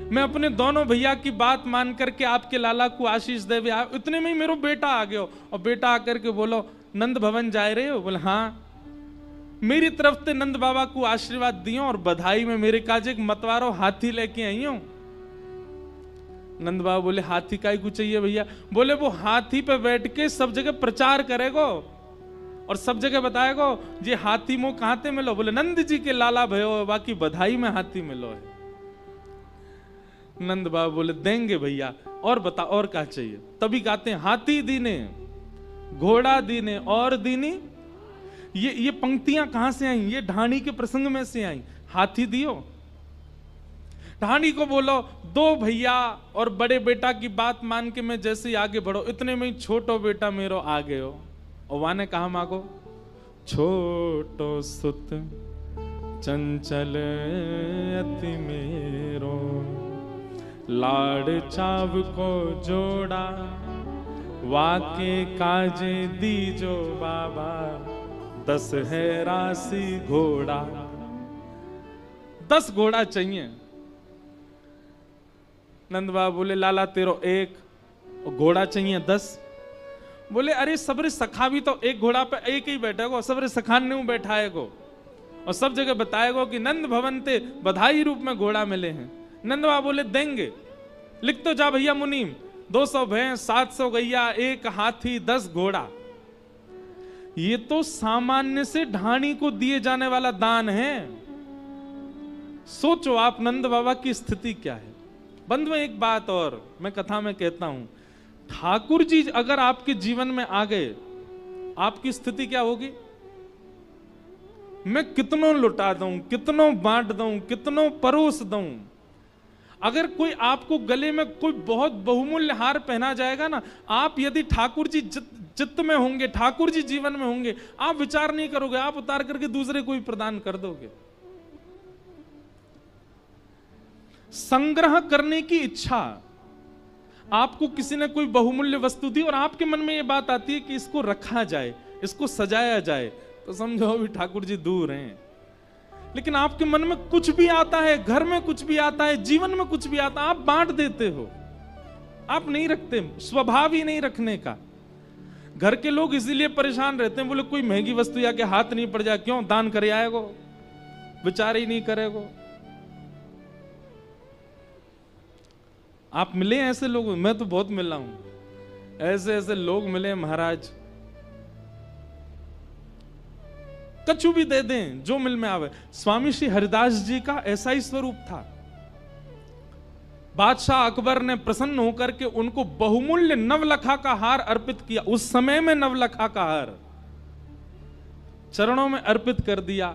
मैं अपने दोनों भैया की बात मान करके आपके लाला को आशीष दे, इतने में ही मेरो बेटा आ गयो, और बेटा आकर के बोलो नंद भवन जा रहे हो, बोले हाँ। मेरी तरफ से नंद बाबा को आशीर्वाद दियो और बधाई में मेरे काज एक मतवारो हाथी लेके आई हूं। नंद बाबा बोले हाथी काय को चाहिए भैया, बोले वो हाथी पे बैठ के सब जगह प्रचार करेगो और सब जगह बताएगो ये हाथी मो कहां ते मिलो, बोले नंद जी के लाला भयो, बाकी बधाई में हाथी मिलो है। नंद बाबा बोले देंगे भैया, और बता और क्या चाहिए। तभी कहते हैं हाथी दीने, घोड़ा दीने और दीनी। ये पंक्तियां कहां से आई, ये ढाणी के प्रसंग में से आई। हाथी दियो, ढाणी को बोलो 2 भैया और बड़े बेटा की बात मान के मैं जैसे ही आगे बढ़ो, इतने में ही छोटो बेटा मेरो आ गए हो। और वहां ने कहा मांगो, छोटो सुत चंचल अति मेरो, लाड़ चाव को जोड़ा, वाके काजे दीजो बाबा, 10 है राशि घोड़ा। 10 घोड़ा चाहिए। नंद बाबा बोले लाला तेरो 1 और घोड़ा चाहिए 10। बोले अरे सबरे सखा भी तो एक घोड़ा पे एक ही बैठेगो, सबरे सखान ने बैठाएगो और सब जगह बताएगो कि नंद भवन ते बधाई रूप में घोड़ा मिले हैं। नंद बाबा बोले देंगे, लिख तो जा भैया मुनीम, 200 भैंस, 700 गैया, 1 हाथी, 10 घोड़ा। ये तो सामान्य से ढाणी को दिए जाने वाला दान है। सोचो आप नंद बाबा की स्थिति क्या है। बंधुओं एक बात और मैं कथा में कहता हूं, ठाकुर जी अगर आपके जीवन में आ गए, आपकी स्थिति क्या होगी। मैं कितनों लुटा दूं, कितनों बांट दूं, कितनों परोस दूं, अगर कोई आपको गले में कोई बहुत बहुमूल्य हार पहना जाएगा ना, आप यदि ठाकुर जी चित्त में होंगे, ठाकुर जी जीवन में होंगे, आप विचार नहीं करोगे, आप उतार करके दूसरे को ही प्रदान कर दोगे। संग्रह करने की इच्छा आपको किसी ने कोई बहुमूल्य वस्तु दी और आपके मन में ये बात आती है कि इसको रखा जाए, इसको सजाया जाए, तो समझो अभी ठाकुर जी दूर हैं। लेकिन आपके मन में कुछ भी आता है, घर में कुछ भी आता है, जीवन में कुछ भी आता है, आप बांट देते हो, आप नहीं रखते, स्वभाव ही नहीं रखने का। घर के लोग इसीलिए परेशान रहते हैं, बोले कोई महंगी वस्तु या के हाथ नहीं पड़ जाए, क्यों दान करे आएगो, विचार ही नहीं करेगो। आप मिले ऐसे लोग? मैं तो बहुत मिला हूं, ऐसे ऐसे लोग मिले महाराज, कछु भी दे दें जो मिल में आवे। स्वामी श्री हरिदास जी का ऐसा ही स्वरूप था। बादशाह अकबर ने प्रसन्न होकर के उनको बहुमूल्य नवलखा का हार अर्पित किया। उस समय में नवलखा का हार चरणों में अर्पित कर दिया।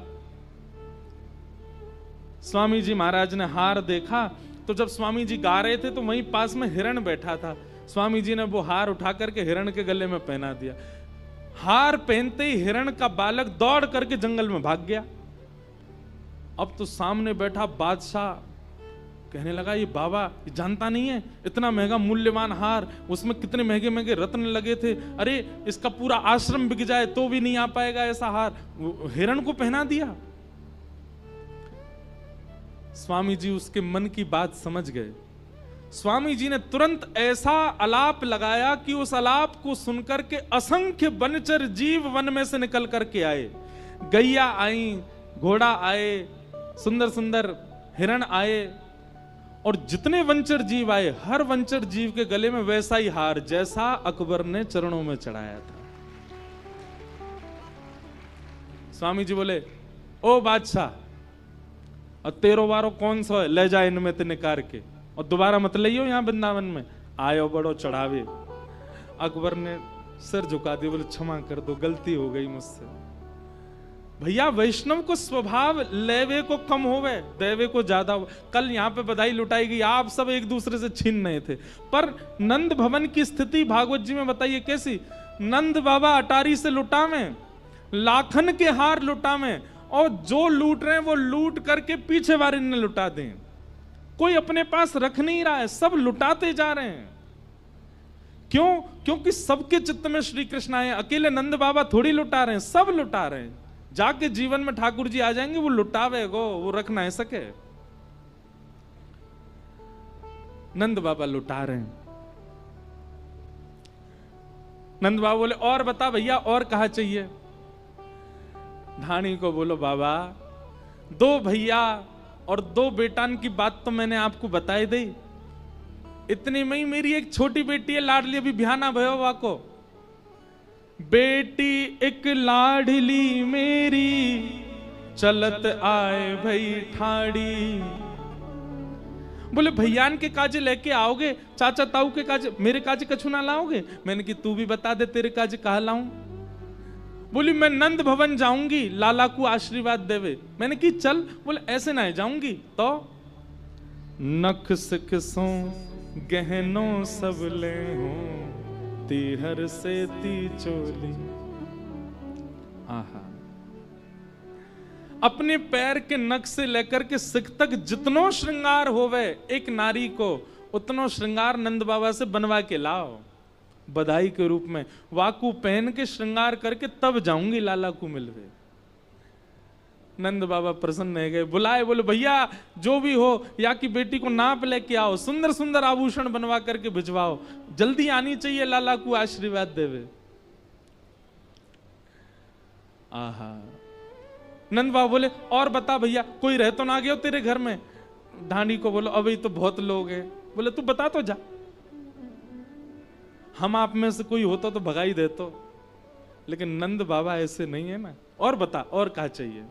स्वामी जी महाराज ने हार देखा तो जब स्वामी जी गा रहे थे तो वहीं पास में हिरण बैठा था। स्वामी जी ने वो हार उठा करके हिरण के गले में पहना दिया। हार पहनते ही हिरण का बालक दौड़ करके जंगल में भाग गया। अब तो सामने बैठा बादशाह कहने लगा, ये बाबा ये जानता नहीं है, इतना महंगा मूल्यवान हार, उसमें कितने महंगे महंगे रत्न लगे थे, अरे इसका पूरा आश्रम बिक जाए तो भी नहीं आ पाएगा ऐसा हार, हिरण को पहना दिया। स्वामी जी उसके मन की बात समझ गए। स्वामी जी ने तुरंत ऐसा अलाप लगाया कि उस अलाप को सुनकर के असंख्य वनचर जीव वन में से निकल करके आए। गैया आई, घोड़ा आए, सुंदर सुंदर हिरण आए, और जितने वंचर जीव आए हर वंचर जीव के गले में वैसा ही हार जैसा अकबर ने चरणों में चढ़ाया था। स्वामी जी बोले, ओ बादशाह, और तेरो वारो कौन सा है, ले जा इनमें ते निकार के, और दोबारा मत लियो यहां वृंदावन में, आयो बड़ो चढ़ावे। अकबर ने सिर झुका दिया, बोले क्षमा कर दो, गलती हो गई मुझसे। भैया वैष्णव को स्वभाव लेवे को कम होवे, देवे को ज्यादा हो। कल यहाँ पे बधाई लुटाई गई, आप सब एक दूसरे से छीन रहे थे, पर नंद भवन की स्थिति भागवत जी में बताइए कैसी। नंद बाबा अटारी से लुटावे, लाखन के हार लुटावे, और जो लूट रहे हैं वो लूट करके पीछे वाले ने लुटा दें। कोई अपने पास रख नहीं रहा है, सब लुटाते जा रहे हैं। क्यों? क्योंकि सबके चित्त में श्री कृष्ण आए। अकेले नंद बाबा थोड़ी लुटा रहे हैं, सब लुटा रहे हैं। जाके जीवन में ठाकुर जी आ जाएंगे, वो लुटावेगो, वो रख ना सके। नंद बाबा लुटा रहे हैं। नंद बाबा बोले, और बता भैया, और कहा चाहिए? धानी को बोलो, बाबा 2 भैया और 2 बेटान की बात तो मैंने आपको बताई दी। इतनी में ही मेरी एक छोटी बेटी है लाडली, अभी बिहाना भयो वाको। बेटी एक लाडली मेरी, चलत आए भई ठाड़ी। बोले भैयान के काजे लेके आओगे, चाचा ताऊ के काजे, मेरे काजे कछु ना लाओगे? मैंने कि तू भी बता दे तेरे काजे कहा लाऊं। बोली मैं नंद भवन जाऊंगी, लाला को आशीर्वाद देवे। मैंने कि चल। बोले ऐसे ना जाऊंगी तो नख सिखसों गहनों सब ले हूं, तीहर से ती चोली। आहा, अपने पैर के नख से लेकर के सिख तक जितनो श्रृंगार होवे एक नारी को, उतनो श्रृंगार नंद बाबा से बनवा के लाओ बधाई के रूप में। वाकू पहन के श्रृंगार करके तब जाऊंगी लाला को मिलवे। नंद बाबा प्रसन्न हो गए, बुलाए, बोले भैया जो भी हो, या की बेटी को नाप लेके आओ, सुंदर सुंदर आभूषण बनवा करके भिजवाओ, जल्दी आनी चाहिए लाला को आशीर्वाद देवे। आहा, नंद बाबा बोले, और बता भैया, कोई रह तो ना गया तेरे घर में? ढांडी को बोलो, अभी तो बहुत लोग हैं। बोले तू बता तो जा, हम आप में से कोई होता तो भगाई देतो, लेकिन नंद बाबा ऐसे नहीं है ना। और बता, और क्या चाहिए?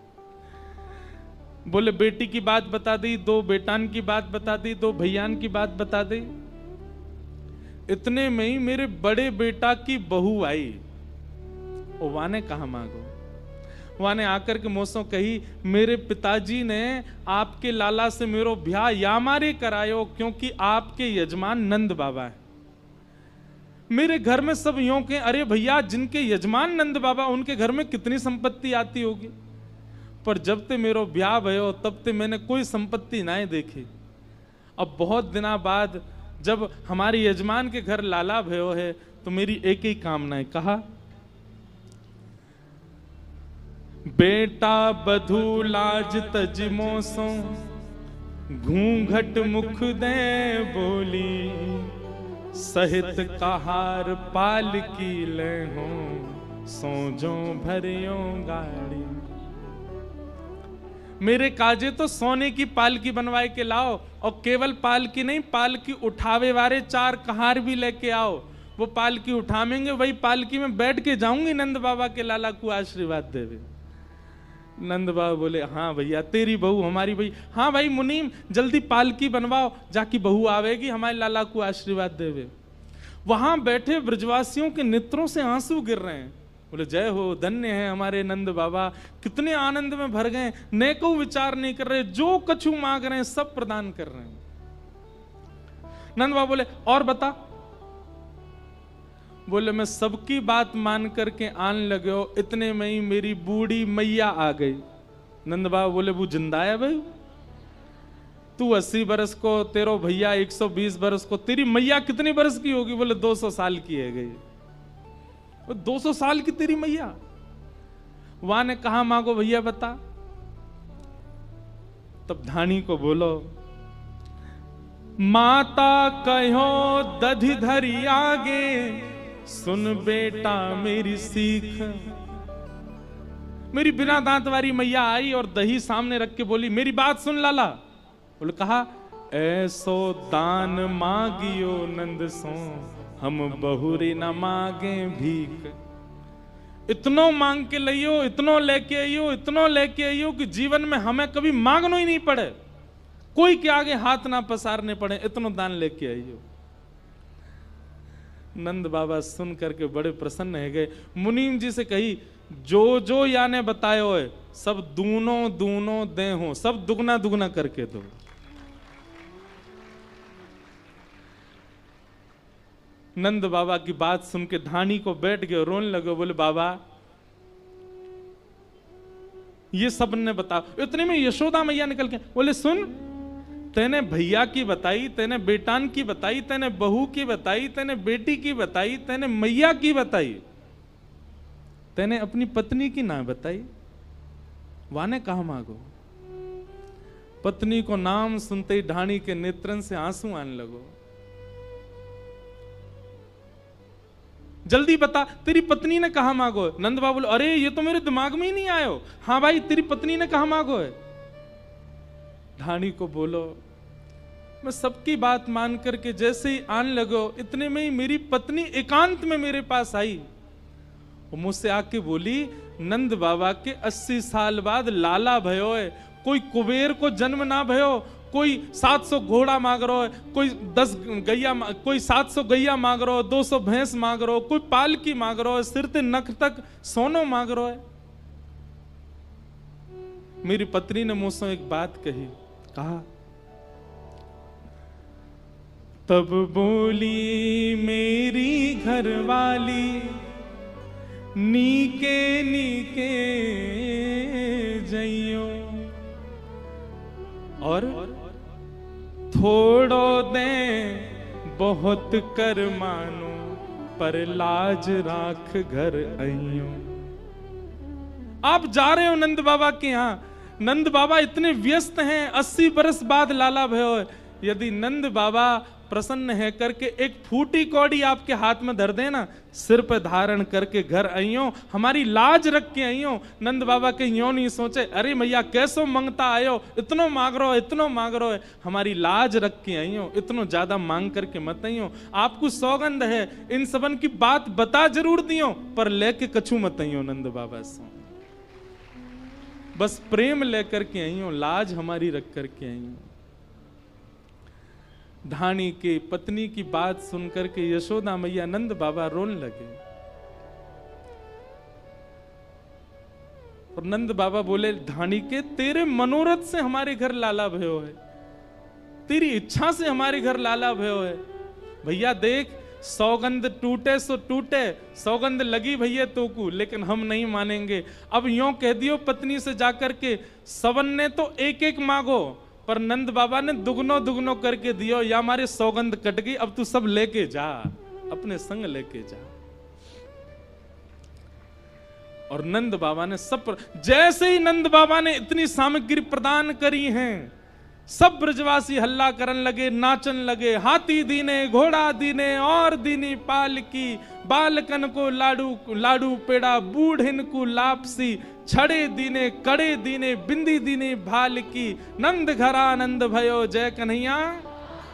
बोले बेटी की बात बता दी, 2 बेटान की बात बता दी, 2 भैयान की बात बता दी। इतने में ही मेरे बड़े बेटा की बहू आई। ओ वाने कहा मांगो, वाने आकर के मोसों कही, मेरे पिताजी ने आपके लाला से मेरो ब्याह यामारे करायो, क्योंकि आपके यजमान नंद बाबा है। मेरे घर में सब यूं के, अरे भैया जिनके यजमान नंद बाबा, उनके घर में कितनी संपत्ति आती होगी। पर जब ते मेरो ब्याह भयो तब ते मैंने कोई संपत्ति ना देखी। अब बहुत दिना बाद जब हमारे यजमान के घर लाला भयो है तो मेरी एक ही कामना है। कहा, बेटा बधू लाज तजमो सो घूंघट मुख दे बोली, सहित कहार पाल की ले हो सोजो भरियो गाड़ी। मेरे काजे तो सोने की पालकी बनवाए के लाओ, और केवल पालकी नहीं, पालकी उठावे वाले 4 कहार भी लेके आओ। वो पालकी उठावेंगे, वही पालकी में बैठ के जाऊंगी नंद बाबा के लाला को आशीर्वाद देवे। नंद बाबा बोले, हाँ भैया तेरी बहू हमारी भाई। हाँ भाई मुनीम, जल्दी पालकी बनवाओ, जाकी बहू आवेगी हमारे लाला को आशीर्वाद देवे। वहां बैठे ब्रजवासियों के नेत्रों से आंसू गिर रहे हैं। बोले, जय हो, धन्य है हमारे नंद बाबा, कितने आनंद में भर गए, ने को विचार नहीं कर रहे, जो कछु मांग रहे हैं सब प्रदान कर रहे हैं। नंद बाबा बोले, और बता। बोले, मैं सबकी बात मान करके आन लगे हो, इतने में ही मेरी बूढ़ी मैया आ गई। नंद बाबा बोले, वो जिंदा है भाई? तू 80 बरस को, तेरो भैया 120 बरस को, तेरी मैया कितनी बरस की होगी? बोले 200 साल की है गई। 200 साल की तेरी मैया? वहां ने कहा, मांगो भैया बता। तब धानी को बोलो, माता कहो दधि धरी आगे, सुन बेटा मेरी सीख। मेरी बिना दांत वाली मैया आई और दही सामने रख के बोली, मेरी बात सुन लाला। बोले, कहा, ऐसो दान मांगियो नंद सो, हम बहुरी न मांगे भीख। इतनो मांग के लियो, इतनो लेके आइयो, इतनो लेके आइयो कि जीवन में हमें कभी मांगना ही नहीं पड़े, कोई के आगे हाथ ना पसारने पड़े, इतनो दान लेके आइयो। नंद बाबा सुन करके बड़े प्रसन्न है गए। मुनीम जी से कही, जो जो याने बतायो है सब दूनो दूनो दे हो, सब दुगना दुगना करके दो। नंद बाबा की बात सुन के धानी को बैठ गए, रोने लगे। बोले, बाबा ये सब ने बता। इतने में यशोदा मैया निकल के बोले, सुन, तेने भैया की बताई, तेने बेटान की बताई, तेने बहू की बताई, तेने बेटी की बताई, तेने मैया की बताई, तेने अपनी पत्नी की ना बताई। वाने कहा मांगो। पत्नी को नाम सुनते ही ढाणी के नेत्रन से आंसू आने लगो। जल्दी बता, तेरी पत्नी ने कहा मांगो। नंद बाबा बोले, अरे ये तो मेरे दिमाग में ही नहीं आयो। हाँ भाई, तेरी पत्नी ने कहा मांगो है। ढाणी को बोलो, मैं सबकी बात मान करके जैसे ही आने लगो, इतने में ही मेरी पत्नी एकांत में मेरे पास आई और मुझसे आके बोली, नंद बाबा के 80 साल बाद लाला भयो है, कोई कुबेर को जन्म ना भयो, कोई 700 घोड़ा मांग रहा है, कोई 10 गैया, कोई 700 गैया मांग रहा है, 200 भैंस मांग रहा है, कोई पालकी मांग रहा है, सिर ते नख तक सोनो मांग रहा है। मेरी पत्नी ने मुझसे एक बात कही। कहा, तब बोली मेरी घरवाली, नीके नीके जइयो और थोड़ो दे बहुत कर मानो, पर लाज राख घर आइयो। आप जा रहे हो नंद बाबा के यहाँ, नंद बाबा इतने व्यस्त हैं, 80 बरस बाद लाला भयो है। यदि नंद बाबा प्रसन्न है करके एक फूटी कौड़ी आपके हाथ में धर देना, सिर पर धारण करके घर आइयो, हमारी लाज रख के आइयो। नंद बाबा के यो नहीं सोचे, अरे भैया कैसो मंगता आयो, इतनो मांग रहो, इतनो मांग रहो है, हमारी लाज रख के आइयो, इतनो ज्यादा मांग करके मत आइयो। आपको सौगंध है, इन सबन की बात बता जरूर दियो, पर लेके कछु मत आइयो नंद बाबा से। बस प्रेम लेकर के आइयो, लाज हमारी रख करके आइयो। ढाणी के पत्नी की बात सुनकर के यशोदा मैया नंद बाबा रोने लगे और नंद बाबा बोले, ढाणी के तेरे मनोरथ से हमारे घर लाला भयो है, तेरी इच्छा से हमारे घर लाला भयो है। भैया देख, सौगंध टूटे सो टूटे, सौगंध लगी भैया तो को, लेकिन हम नहीं मानेंगे। अब यूं कह दियो पत्नी से जाकर के, सबन ने तो एक एक मांगो, पर नंद बाबा ने दुगनो दुगनो करके दियो, या हमारी सौगंध कट गई, अब तू सब लेके जा, अपने संग लेके जा। और नंद बाबा ने जैसे ही नंद बाबा ने इतनी सामग्री प्रदान करी हैं, सब ब्रजवासी हल्ला करन लगे, नाचन लगे। हाथी दीने, घोड़ा दीने और दीनी पालकी, बालकन को लाडू लाडू पेड़ा, बूढ़िन को लापसी, छड़े दीने, कड़े दीने, बिंदी दीने भाल की, नंद घर आनंद भयो, जय कन्हैया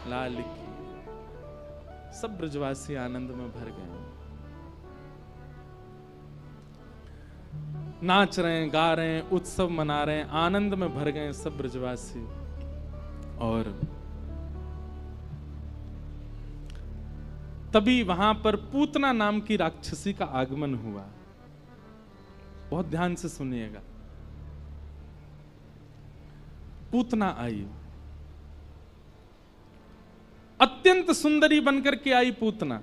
लाल की। सब ब्रजवासी आनंद में भर गए, नाच रहे हैं, गा रहे हैं, उत्सव मना रहे हैं, आनंद में भर गए सब ब्रजवासी। और तभी वहां पर पूतना नाम की राक्षसी का आगमन हुआ। बहुत ध्यान से सुनिएगा। पूतना आई, अत्यंत सुंदरी बनकर के आई पूतना।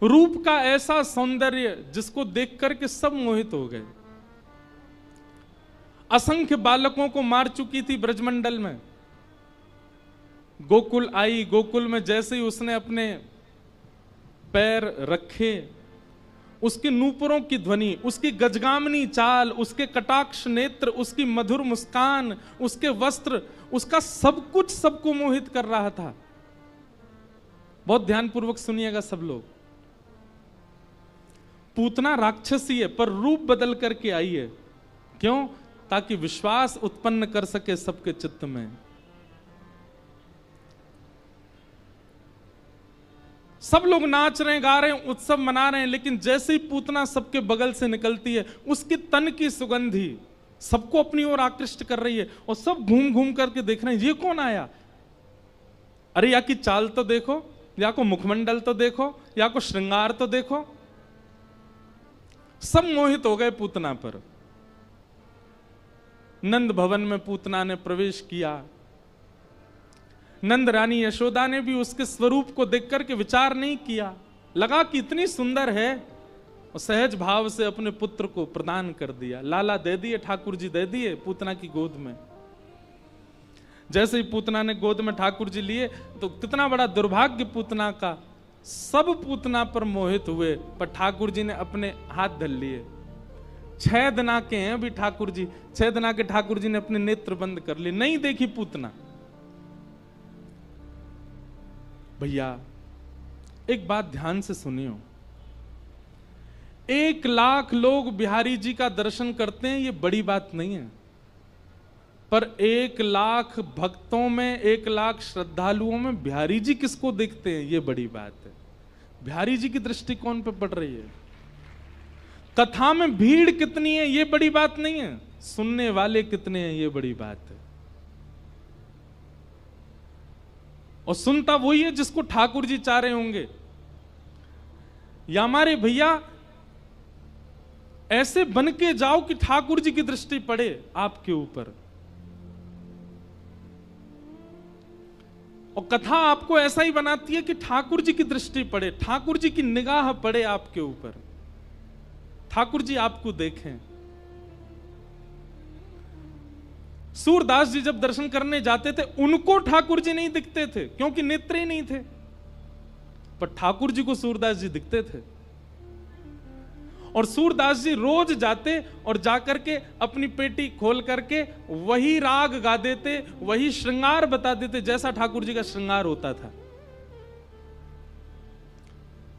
रूप का ऐसा सौंदर्य जिसको देख करके सब मोहित हो गए। असंख्य बालकों को मार चुकी थी ब्रजमंडल में। गोकुल आई, गोकुल में जैसे ही उसने अपने पैर रखे, उसके नूपुरों की ध्वनि, उसकी गजगामनी चाल, उसके कटाक्ष नेत्र, उसकी मधुर मुस्कान, उसके वस्त्र, उसका सब कुछ सबको मोहित कर रहा था। बहुत ध्यानपूर्वक सुनिएगा सब लोग। पूतना राक्षसी है पर रूप बदल करके आई है। क्यों? ताकि विश्वास उत्पन्न कर सके सबके चित्त में। सब लोग नाच रहे हैं, गा रहे हैं, उत्सव मना रहे हैं, लेकिन जैसे ही पूतना सबके बगल से निकलती है, उसकी तन की सुगंधी सबको अपनी ओर आकृष्ट कर रही है। और सब घूम घूम करके देख रहे हैं ये कौन आया। अरे या की चाल तो देखो, या को मुखमंडल तो देखो, या को श्रृंगार तो देखो। सब मोहित हो गए पूतना पर। नंद भवन में पूतना ने प्रवेश किया। नंद रानी यशोदा ने भी उसके स्वरूप को देख करके विचार नहीं किया, लगा कि इतनी सुंदर है, और सहज भाव से अपने पुत्र को प्रदान कर दिया। लाला दे दिए, ठाकुर जी दे दिए पूतना की गोद में। जैसे ही पूतना ने गोद में ठाकुर जी लिए, तो कितना बड़ा दुर्भाग्य पूतना का। सब पूतना पर मोहित हुए, पर ठाकुर जी ने अपने हाथ धर लिए। 6 दिना के हैं अभी ठाकुर जी, 6 दिना के ठाकुर जी ने अपने नेत्र बंद कर लिए, नहीं देखी पूतना। भैया एक बात ध्यान से सुनियो, 1 लाख लोग बिहारी जी का दर्शन करते हैं, ये बड़ी बात नहीं है। पर 1 लाख भक्तों में, 1 लाख श्रद्धालुओं में बिहारी जी किसको देखते हैं, ये बड़ी बात है। बिहारी जी की दृष्टि कौन पे पड़ रही है। कथा में भीड़ कितनी है ये बड़ी बात नहीं है, सुनने वाले कितने हैं ये बड़ी बात है। और सुनता वही है जिसको ठाकुर जी चाह रहे होंगे। या हमारे भैया ऐसे बन के जाओ कि ठाकुर जी की दृष्टि पड़े आपके ऊपर। और कथा आपको ऐसा ही बनाती है कि ठाकुर जी की दृष्टि पड़े, ठाकुर जी की निगाह पड़े आपके ऊपर, ठाकुर जी आपको देखें। सूरदास जी जब दर्शन करने जाते थे, उनको ठाकुर जी नहीं दिखते थे क्योंकि नेत्र ही नहीं थे, पर ठाकुर जी को सूरदास जी दिखते थे। और सूरदास जी रोज जाते और जाकर के अपनी पेटी खोल करके वही राग गा देते, वही श्रृंगार बता देते जैसा ठाकुर जी का श्रृंगार होता था।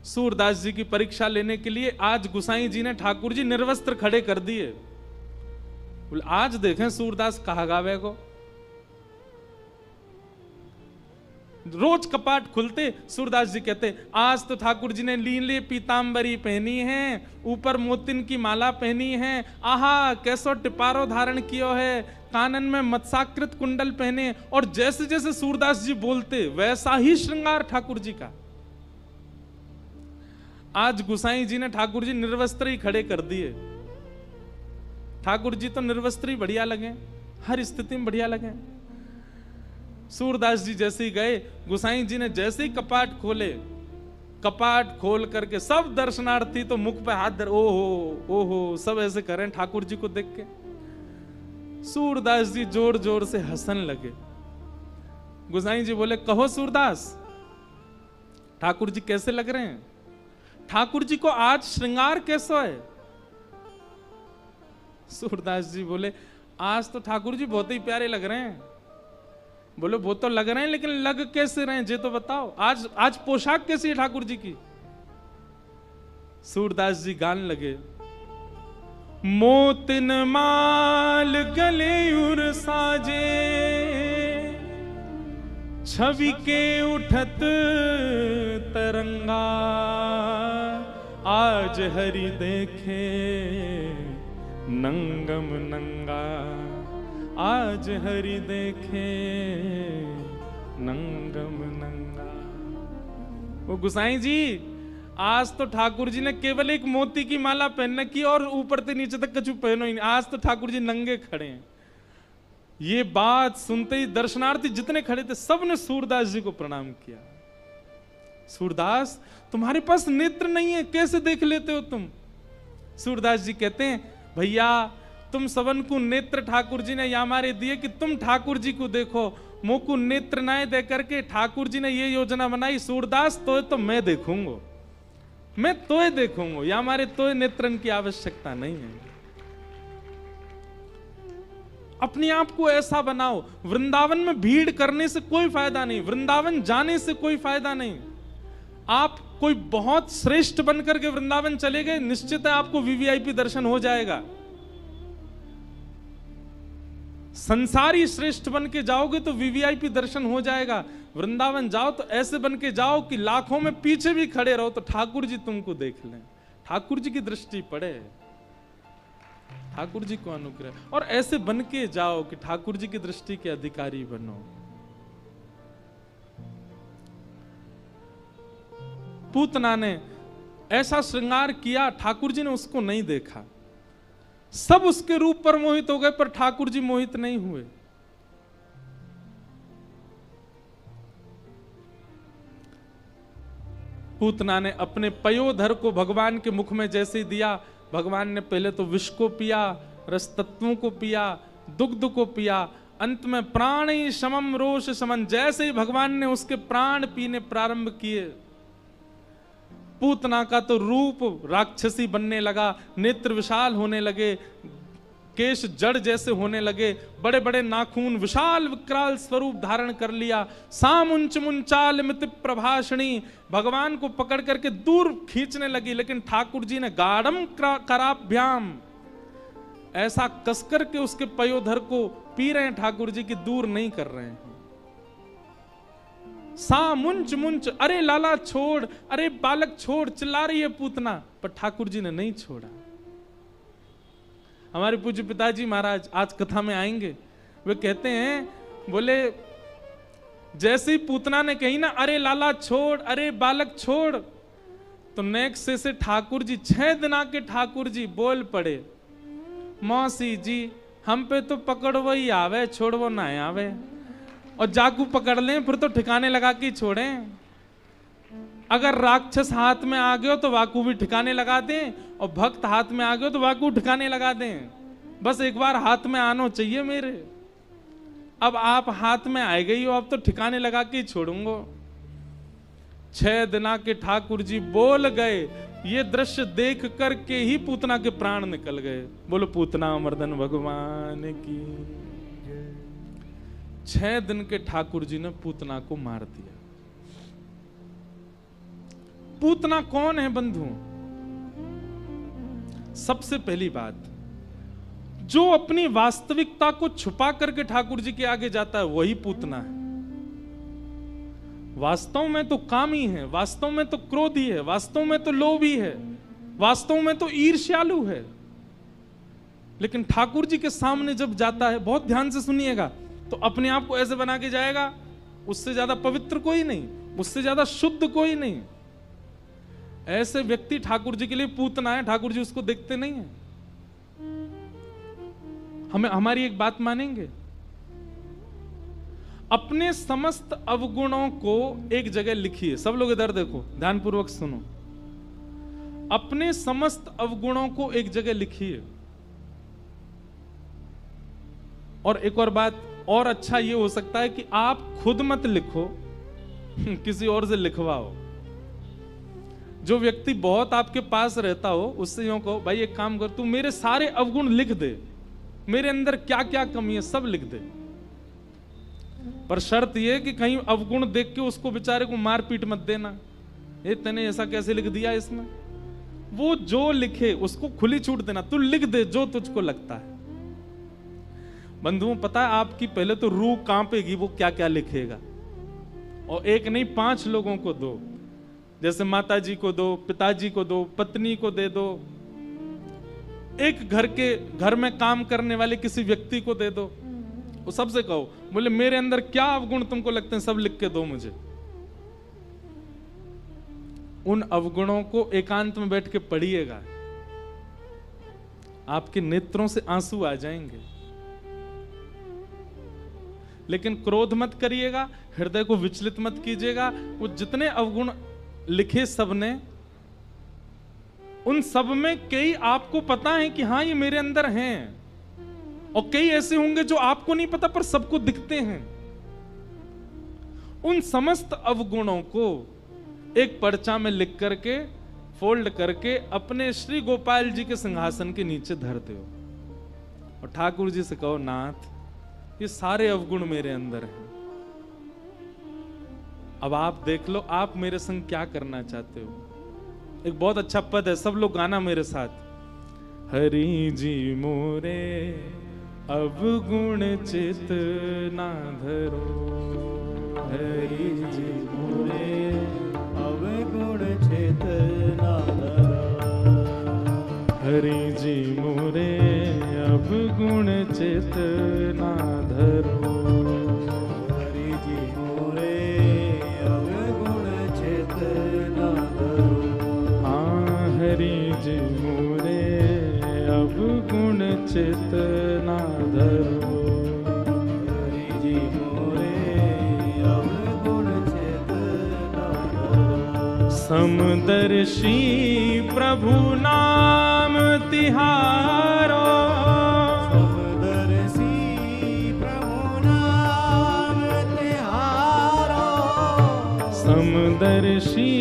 सूरदास जी की परीक्षा लेने के लिए आज गुसाई जी ने ठाकुर जी निर्वस्त्र खड़े कर दिए। आज देखें सूरदास कहा गावे को। रोज कपाट खुलते, सूरदास जी कहते आज तो ठाकुर जी ने नीले पीतांबरी पहनी है, ऊपर मोतिन की माला पहनी है, आहा कैसो टिपारो धारण कियो है, कानन में मत्स्याकृत कुंडल पहने। और जैसे जैसे सूरदास जी बोलते वैसा ही श्रृंगार ठाकुर जी का। आज गुसाई जी ने ठाकुर जी निर्वस्त्र ही खड़े कर दिए। ठाकुर जी तो निर्वस्त्र ही बढ़िया लगे, हर स्थिति में बढ़िया लगे। सूरदास जी जैसे ही गए, गुसाई जी ने जैसे ही कपाट खोले, कपाट खोल करके सब दर्शनार्थी तो मुख पे हाथ धर, ओहो ओहो सब ऐसे करें ठाकुर जी को देख के। सूरदास जी जोर जोर से हंसन लगे। गोसाई जी बोले, कहो सूरदास, ठाकुर जी कैसे लग रहे हैं? ठाकुर जी को आज श्रृंगार कैसा है? सूरदास जी बोले, आज तो ठाकुर जी बहुत ही प्यारे लग रहे हैं। बोले, वो तो लग रहे हैं, लेकिन लग कैसे रहे हैं ये तो बताओ। आज पोशाक कैसी है ठाकुर जी की? सूरदास जी गान लगे, मोतिन माल गले उर साजे, छवि के उठत तरंगा, आज हरि देखे नंगम नंगा, आज हरि देखे नंगम नंगा। वो गोसाई जी, आज तो ठाकुर जी ने केवल एक मोती की माला पहन रखी और ऊपर से नीचे तक कछु पहनो ही नहीं। आज तो ठाकुर जी नंगे खड़े हैं। ये बात सुनते ही दर्शनार्थी जितने खड़े थे सबने सूरदास जी को प्रणाम किया। सूरदास, तुम्हारे पास नेत्र नहीं है, कैसे देख लेते हो तुम? सूरदास जी कहते हैं, भैया तुम सबन को नेत्र ठाकुर जी ने या हमारे दिए कि तुम ठाकुर जी को देखो। मुंह को नेत्र ना दे करके ठाकुर जी ने ये योजना बनाई, सूरदास तो मैं देखूंगा, मैं तोय देखूंगा, या हमारे तोय नेत्रन की आवश्यकता नहीं है। अपने आप को ऐसा बनाओ। वृंदावन में भीड़ करने से कोई फायदा नहीं, वृंदावन जाने से कोई फायदा नहीं। आप कोई बहुत श्रेष्ठ बनकर के वृंदावन चले गए, निश्चित है आपको वीवीआईपी दर्शन हो जाएगा। संसारी श्रेष्ठ बन के जाओगे तो वीवीआईपी दर्शन हो जाएगा। वृंदावन जाओ तो ऐसे बन के जाओ कि लाखों में पीछे भी खड़े रहो तो ठाकुर जी तुमको देख लें, ठाकुर जी की दृष्टि पड़े, ठाकुर जी को अनुग्रह, और ऐसे बन के जाओ कि ठाकुर जी की दृष्टि के अधिकारी बनो। पूतना ने ऐसा श्रृंगार किया, ठाकुर जी ने उसको नहीं देखा। सब उसके रूप पर मोहित हो गए, पर ठाकुर जी मोहित नहीं हुए। पूतना ने अपने पयोधर को भगवान के मुख में जैसे ही दिया, भगवान ने पहले तो विष को पिया, रस तत्वों को पिया, दुग्ध को पिया, अंत में प्राणी समम रोष समन, जैसे ही भगवान ने उसके प्राण पीने प्रारंभ किए, पूतना का तो रूप राक्षसी बनने लगा, नेत्र विशाल होने लगे, केश जड़ जैसे होने लगे, बड़े बड़े नाखून, विशाल विकराल स्वरूप धारण कर लिया। सामुंच मुंचाल मित प्रभाषणी, भगवान को पकड़ करके दूर खींचने लगी, लेकिन ठाकुर जी ने गाढ़म कराभ्याम, ऐसा कसकर के उसके पयोधर को पी रहे हैं ठाकुर जी की, दूर नहीं कर रहे हैं। सा मुंच मुंच, अरे लाला छोड़, अरे बालक छोड़, चिल्ला रही है पूतना, पर ठाकुर जी ने नहीं छोड़ा। हमारे पूज्य पिताजी महाराज आज कथा में आएंगे, वे कहते हैं, बोले जैसे ही पूतना ने कही ना, अरे लाला छोड़, अरे बालक छोड़, तो नेक्स्ट से ठाकुर जी, 6 दिना के ठाकुर जी बोल पड़े, मौसी जी हम पे तो पकड़ो ही आवे, छोड़ो ना आवे, और जाकू पकड़ लें फिर तो ठिकाने लगा के छोड़ें। अगर राक्षस हाथ में आ गए तो वाकू भी ठिकाने लगा दें, और भक्त हाथ में आ गए तो वाकू ठिकाने लगा दें। बस एक बार हाथ में आना चाहिए मेरे। अब आप हाथ में आए गई हो, अब तो ठिकाने लगा के छोड़ूंगा। 6 दिना के ठाकुर जी बोल गए, ये दृश्य देख करके ही पूतना के प्राण निकल गए। बोलो पूतना मर्दन भगवान की। 6 दिन के ठाकुर जी ने पूतना को मार दिया। पूतना कौन है बंधु? सबसे पहली बात, जो अपनी वास्तविकता को छुपा करके ठाकुर जी के आगे जाता है वही पूतना है। वास्तव में तो कामी है, वास्तव में तो क्रोधी है, वास्तव में तो लोभी है, वास्तव में तो ईर्ष्यालु है, लेकिन ठाकुर जी के सामने जब जाता है, बहुत ध्यान से सुनिएगा, तो अपने आप को ऐसे बना के जाएगा, उससे ज्यादा पवित्र कोई नहीं, उससे ज्यादा शुद्ध कोई नहीं। ऐसे व्यक्ति ठाकुर जी के लिए पूतना है, ठाकुर जी उसको देखते नहीं है। हमारी एक बात मानेंगे, अपने समस्त अवगुणों को एक जगह लिखिए। सब लोग इधर देखो, ध्यानपूर्वक सुनो। अपने समस्त अवगुणों को एक जगह लिखिए। और एक और बात और अच्छा ये हो सकता है कि आप खुद मत लिखो, किसी और से लिखवाओ। जो व्यक्ति बहुत आपके पास रहता हो उससे यूं कहो, भाई एक काम कर, तू मेरे सारे अवगुण लिख दे, मेरे अंदर क्या क्या कमी है सब लिख दे। पर शर्त यह कि कहीं अवगुण देख के उसको बेचारे को मार पीट मत देना, ये तूने ऐसा कैसे लिख दिया इसमें। वो जो लिखे उसको खुली छूट देना, तू लिख दे जो तुझको लगता है। बंधुओं, पता है आपकी पहले तो रूह कांपेगी, वो क्या क्या लिखेगा। और एक नहीं 5 लोगों को दो, जैसे माता जी को दो, पिताजी को दो, पत्नी को दे दो, एक घर में काम करने वाले किसी व्यक्ति को दे दो। वो सबसे कहो, बोले मेरे अंदर क्या अवगुण तुमको लगते हैं सब लिख के दो मुझे। उन अवगुणों को एकांत में बैठ के पढ़िएगा, आपके नेत्रों से आंसू आ जाएंगे। लेकिन क्रोध मत करिएगा, हृदय को विचलित मत कीजिएगा। वो जितने अवगुण लिखे सबने, उन सब में कई आपको पता है कि हाँ ये मेरे अंदर हैं, और कई ऐसे होंगे जो आपको नहीं पता पर सबको दिखते हैं। उन समस्त अवगुणों को एक पर्चा में लिख करके फोल्ड करके अपने श्री गोपाल जी के सिंहासन के नीचे धर दो और ठाकुर जी से कहो, नाथ ये सारे अवगुण मेरे अंदर हैं, अब आप देख लो आप मेरे संग क्या करना चाहते हो। एक बहुत अच्छा पद है, सब लोग गाना मेरे साथ। हरि जी मोरे अवगुण चित ना धरो, हरि जी मोरे अवगुण चित ना धरो, हरि जी मोरे अवगुण चित ना धरो, हरि जी मोरे अवगुण चित ना धरो। हाँ हरि जी मोरे अवगुण चित ना धरो, हरि जी मोरे अवगुण चित ना धरो। समदर्शी प्रभु नाम तिहारो, समदर्शी प्रभु नाम तिहारो, समदर्शी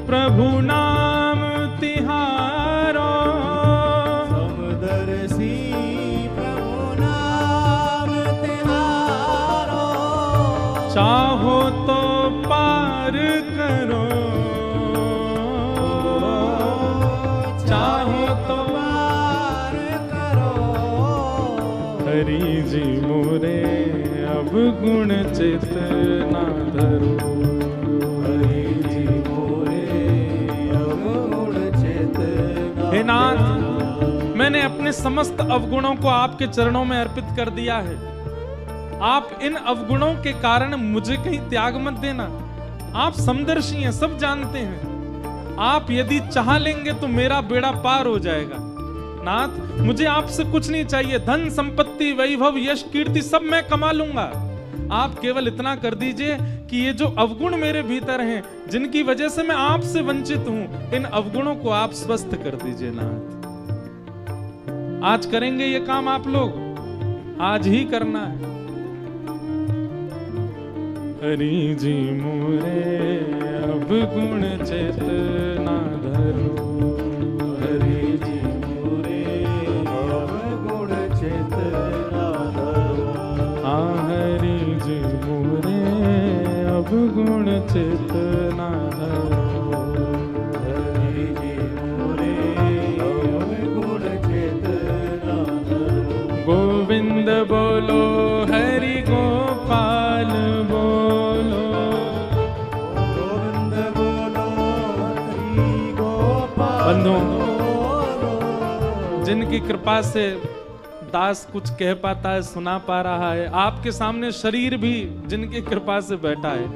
प्रभु नाम तिहारो, समदर्शी प्रभु नाम तिहारो। चाहो तो पार करो, चाहो तो पार करो। हरि जी मोरे अवगुण चित ना धरो, हरि जी मोरे अवगुण चित ना हे नाथ, मैंने अपने समस्त अवगुणों को आपके चरणों में अर्पित कर दिया है। आप इन अवगुणों के कारण मुझे कहीं त्याग मत देना। आप समदर्शी हैं, सब जानते हैं। आप यदि चाह लेंगे तो मेरा बेड़ा पार हो जाएगा। नाथ, मुझे आपसे कुछ नहीं चाहिए, धन संपत्ति वैभव यश कीर्ति सब मैं कमा लूंगा। आप केवल इतना कर दीजिए कि ये जो अवगुण मेरे भीतर हैं, जिनकी वजह से मैं आपसे वंचित हूं, इन अवगुणों को आप स्वस्थ कर दीजिए। नाथ, आज करेंगे ये काम आप लोग, आज ही करना है। हरि जी मोरे अवगुण चित ना धरो, हरि जी मोरे अवगुण चित ना धरो। हाँ हरि जी मोरे अवगुण चित ना धरो, हरि जी मोरे अवगुण चित ना धरो। गोविंद बोलो हरि गोपाल बोलो, गोविंद बोलो हरि गोपाल बंधुओं, बोलो। जिनकी कृपा से दास कुछ कह पाता है, सुना पा रहा है, आपके सामने शरीर भी जिनकी कृपा से बैठा है,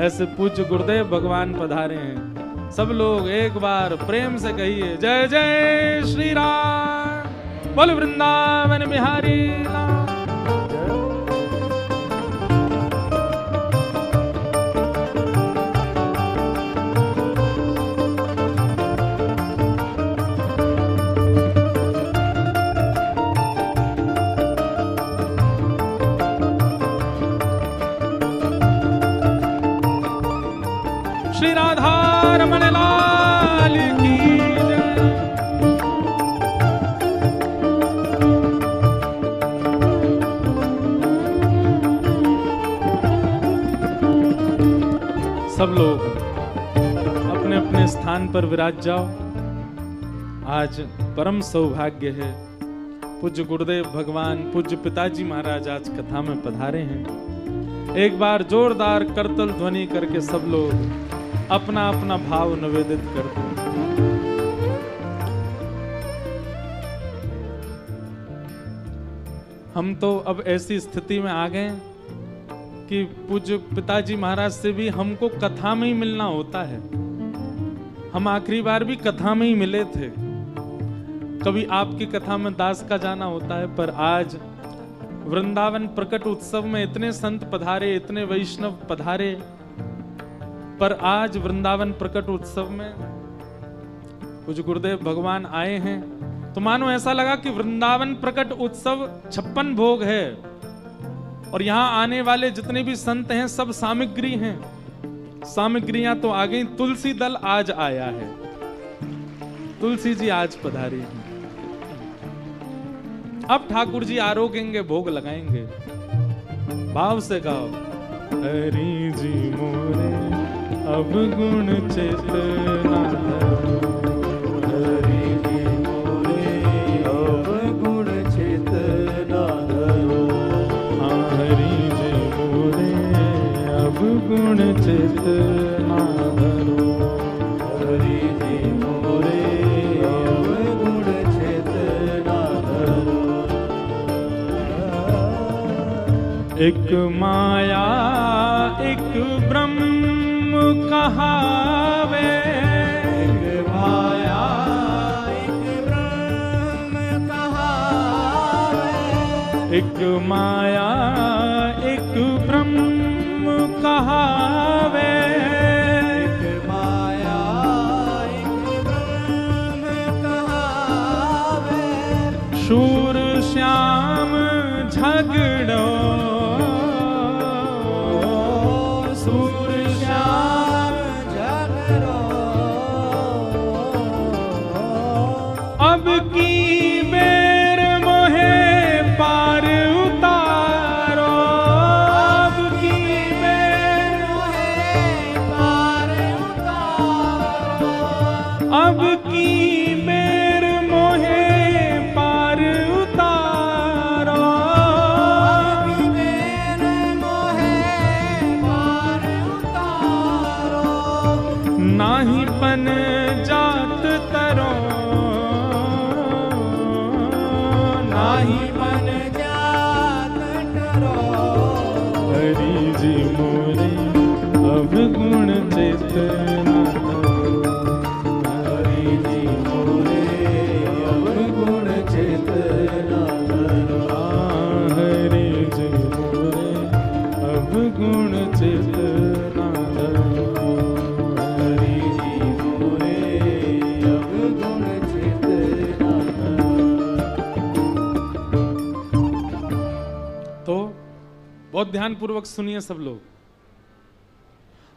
ऐसे पूज्य गुरुदेव भगवान पधारे हैं। सब लोग एक बार प्रेम से कहिए, जय जय श्री राम, बोल वृंदावन बिहारी लाल। स्थान पर विराज जाओ। आज परम सौभाग्य है, पूज्य गुरुदेव भगवान, पूज्य पिताजी महाराज आज कथा में पधारे हैं। एक बार जोरदार करतल ध्वनि करके सब लोग अपना अपना भाव निवेदित कर दो। हम तो अब ऐसी स्थिति में आ गए कि पूज्य पिताजी महाराज से भी हमको कथा में ही मिलना होता है। हम आखिरी बार भी कथा में ही मिले थे, कभी आपकी कथा में दास का जाना होता है, पर आज वृंदावन प्रकट उत्सव में इतने संत पधारे, इतने वैष्णव पधारे, पर आज वृंदावन प्रकट उत्सव में पूज्य गुरुदेव भगवान आए हैं तो मानो ऐसा लगा कि वृंदावन प्रकट उत्सव 56 भोग है और यहां आने वाले जितने भी संत हैं सब सामग्री हैं। सामग्रियां तो आ गई, तुलसी दल आज आया है, तुलसी जी आज पधारी हैं। अब ठाकुर जी आरोगेंगे, भोग लगाएंगे। भाव से गाओ, हरि जी मोरे अब गुण चेतना धरो, हरि जी मोरे अब गुण चेतना धरो, हाँ हरि जी मोरे अब गुण चेतना धरो, हरि जी मोरे अब गुण चेतना धरो। एक माया एक ब्रह्म कहावे, एक माया एक ब्रह्म कहावे, एक माया एक ब्रह्म कहावे, एक माया एक ब्रह्म कहावे, शूर श्याम झगड़ो, सूर श्याम झगड़ो, अब की बेर मोहे पार उतारो, अब की बेर मोहे पार उतारो, अब की बेर मोहे पार उतारो, अभी मेरे मोहे पार उतारो, नाही पन जात तरो, नाही मन जात डरो, हरि जी मोरे अब गुण चेतना धरो, हरि जी मोरे अब गुण चेतना धरो, हरि जी मोरे अब गुण चेतना धरो, हरि जी मोरे अब गुण चेतना धरो। तो बहुत ध्यान पूर्वक सुनिए सब लोग।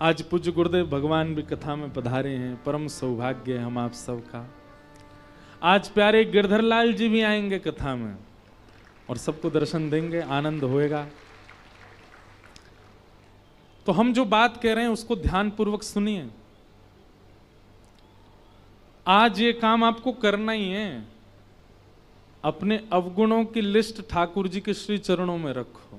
आज पूज्य गुरुदेव भगवान भी कथा में पधारे हैं, परम सौभाग्य है हम आप सबका। आज प्यारे गिरधर लाल जी भी आएंगे कथा में और सबको दर्शन देंगे, आनंद होएगा। तो हम जो बात कह रहे हैं उसको ध्यान पूर्वक सुनिए। आज ये काम आपको करना ही है, अपने अवगुणों की लिस्ट ठाकुर जी के श्री चरणों में रखो।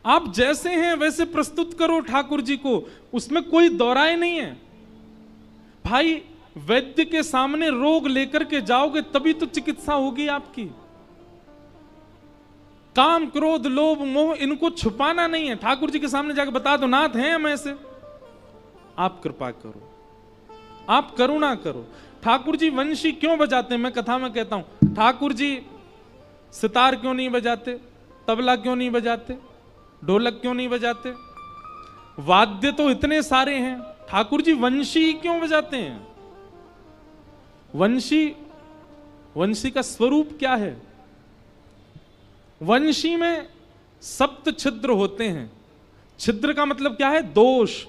आप जैसे हैं वैसे प्रस्तुत करो ठाकुर जी को, उसमें कोई दौराए नहीं है। भाई वैद्य के सामने रोग लेकर के जाओगे तभी तो चिकित्सा होगी आपकी। काम क्रोध लोभ मोह इनको छुपाना नहीं है, ठाकुर जी के सामने जाकर बता दो नाथ हैं हम ऐसे। आप कृपा करो, आप करुणा करो। ठाकुर जी वंशी क्यों बजाते हैं? मैं कथा में कहता हूं, ठाकुर जी सितार क्यों नहीं बजाते, तबला क्यों नहीं बजाते, ढोलक क्यों नहीं बजाते? वाद्य तो इतने सारे हैं, ठाकुर जी वंशी क्यों बजाते हैं? वंशी का स्वरूप क्या है? वंशी में सप्त छिद्र होते हैं। छिद्र का मतलब क्या है? दोष,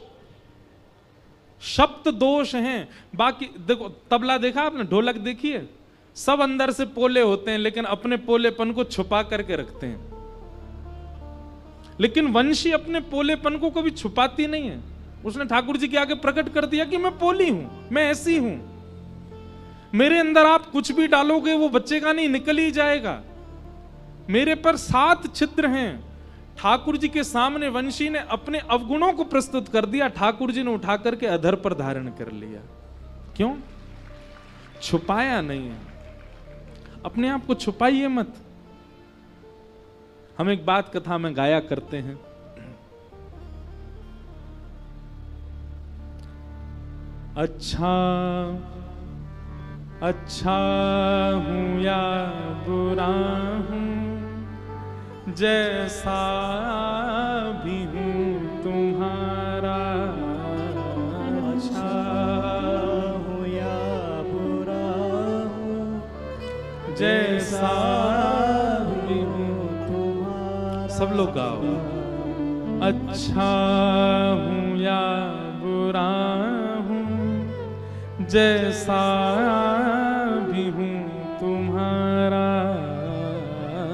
सप्त दोष हैं। बाकी देखो, तबला देखा आपने, ढोलक देखी है, सब अंदर से पोले होते हैं लेकिन अपने पोलेपन को छुपा करके रखते हैं। लेकिन वंशी अपने पोलेपन को कभी छुपाती नहीं है, उसने ठाकुर जी के आगे प्रकट कर दिया कि मैं पोली हूं, मैं ऐसी हूं, मेरे अंदर आप कुछ भी डालोगे वो बच्चेगा नहीं, निकल ही जाएगा। मेरे पर 7 छिद्र हैं। ठाकुर जी के सामने वंशी ने अपने अवगुणों को प्रस्तुत कर दिया, ठाकुर जी ने उठा करके अधर पर धारण कर लिया। क्यों? छुपाया नहीं है। अपने आप को छुपाइए मत। हम एक बात कथा में गाया करते हैं, अच्छा अच्छा हूं या बुरा हूं, जैसा भी हूं तुम्हारा, अच्छा हूं या बुरा हूं, जैसा भी हूं तुम्हारा। सब लोग गाओ, अच्छा हूं या बुरा हूं, जैसा भी हूं तुम्हारा,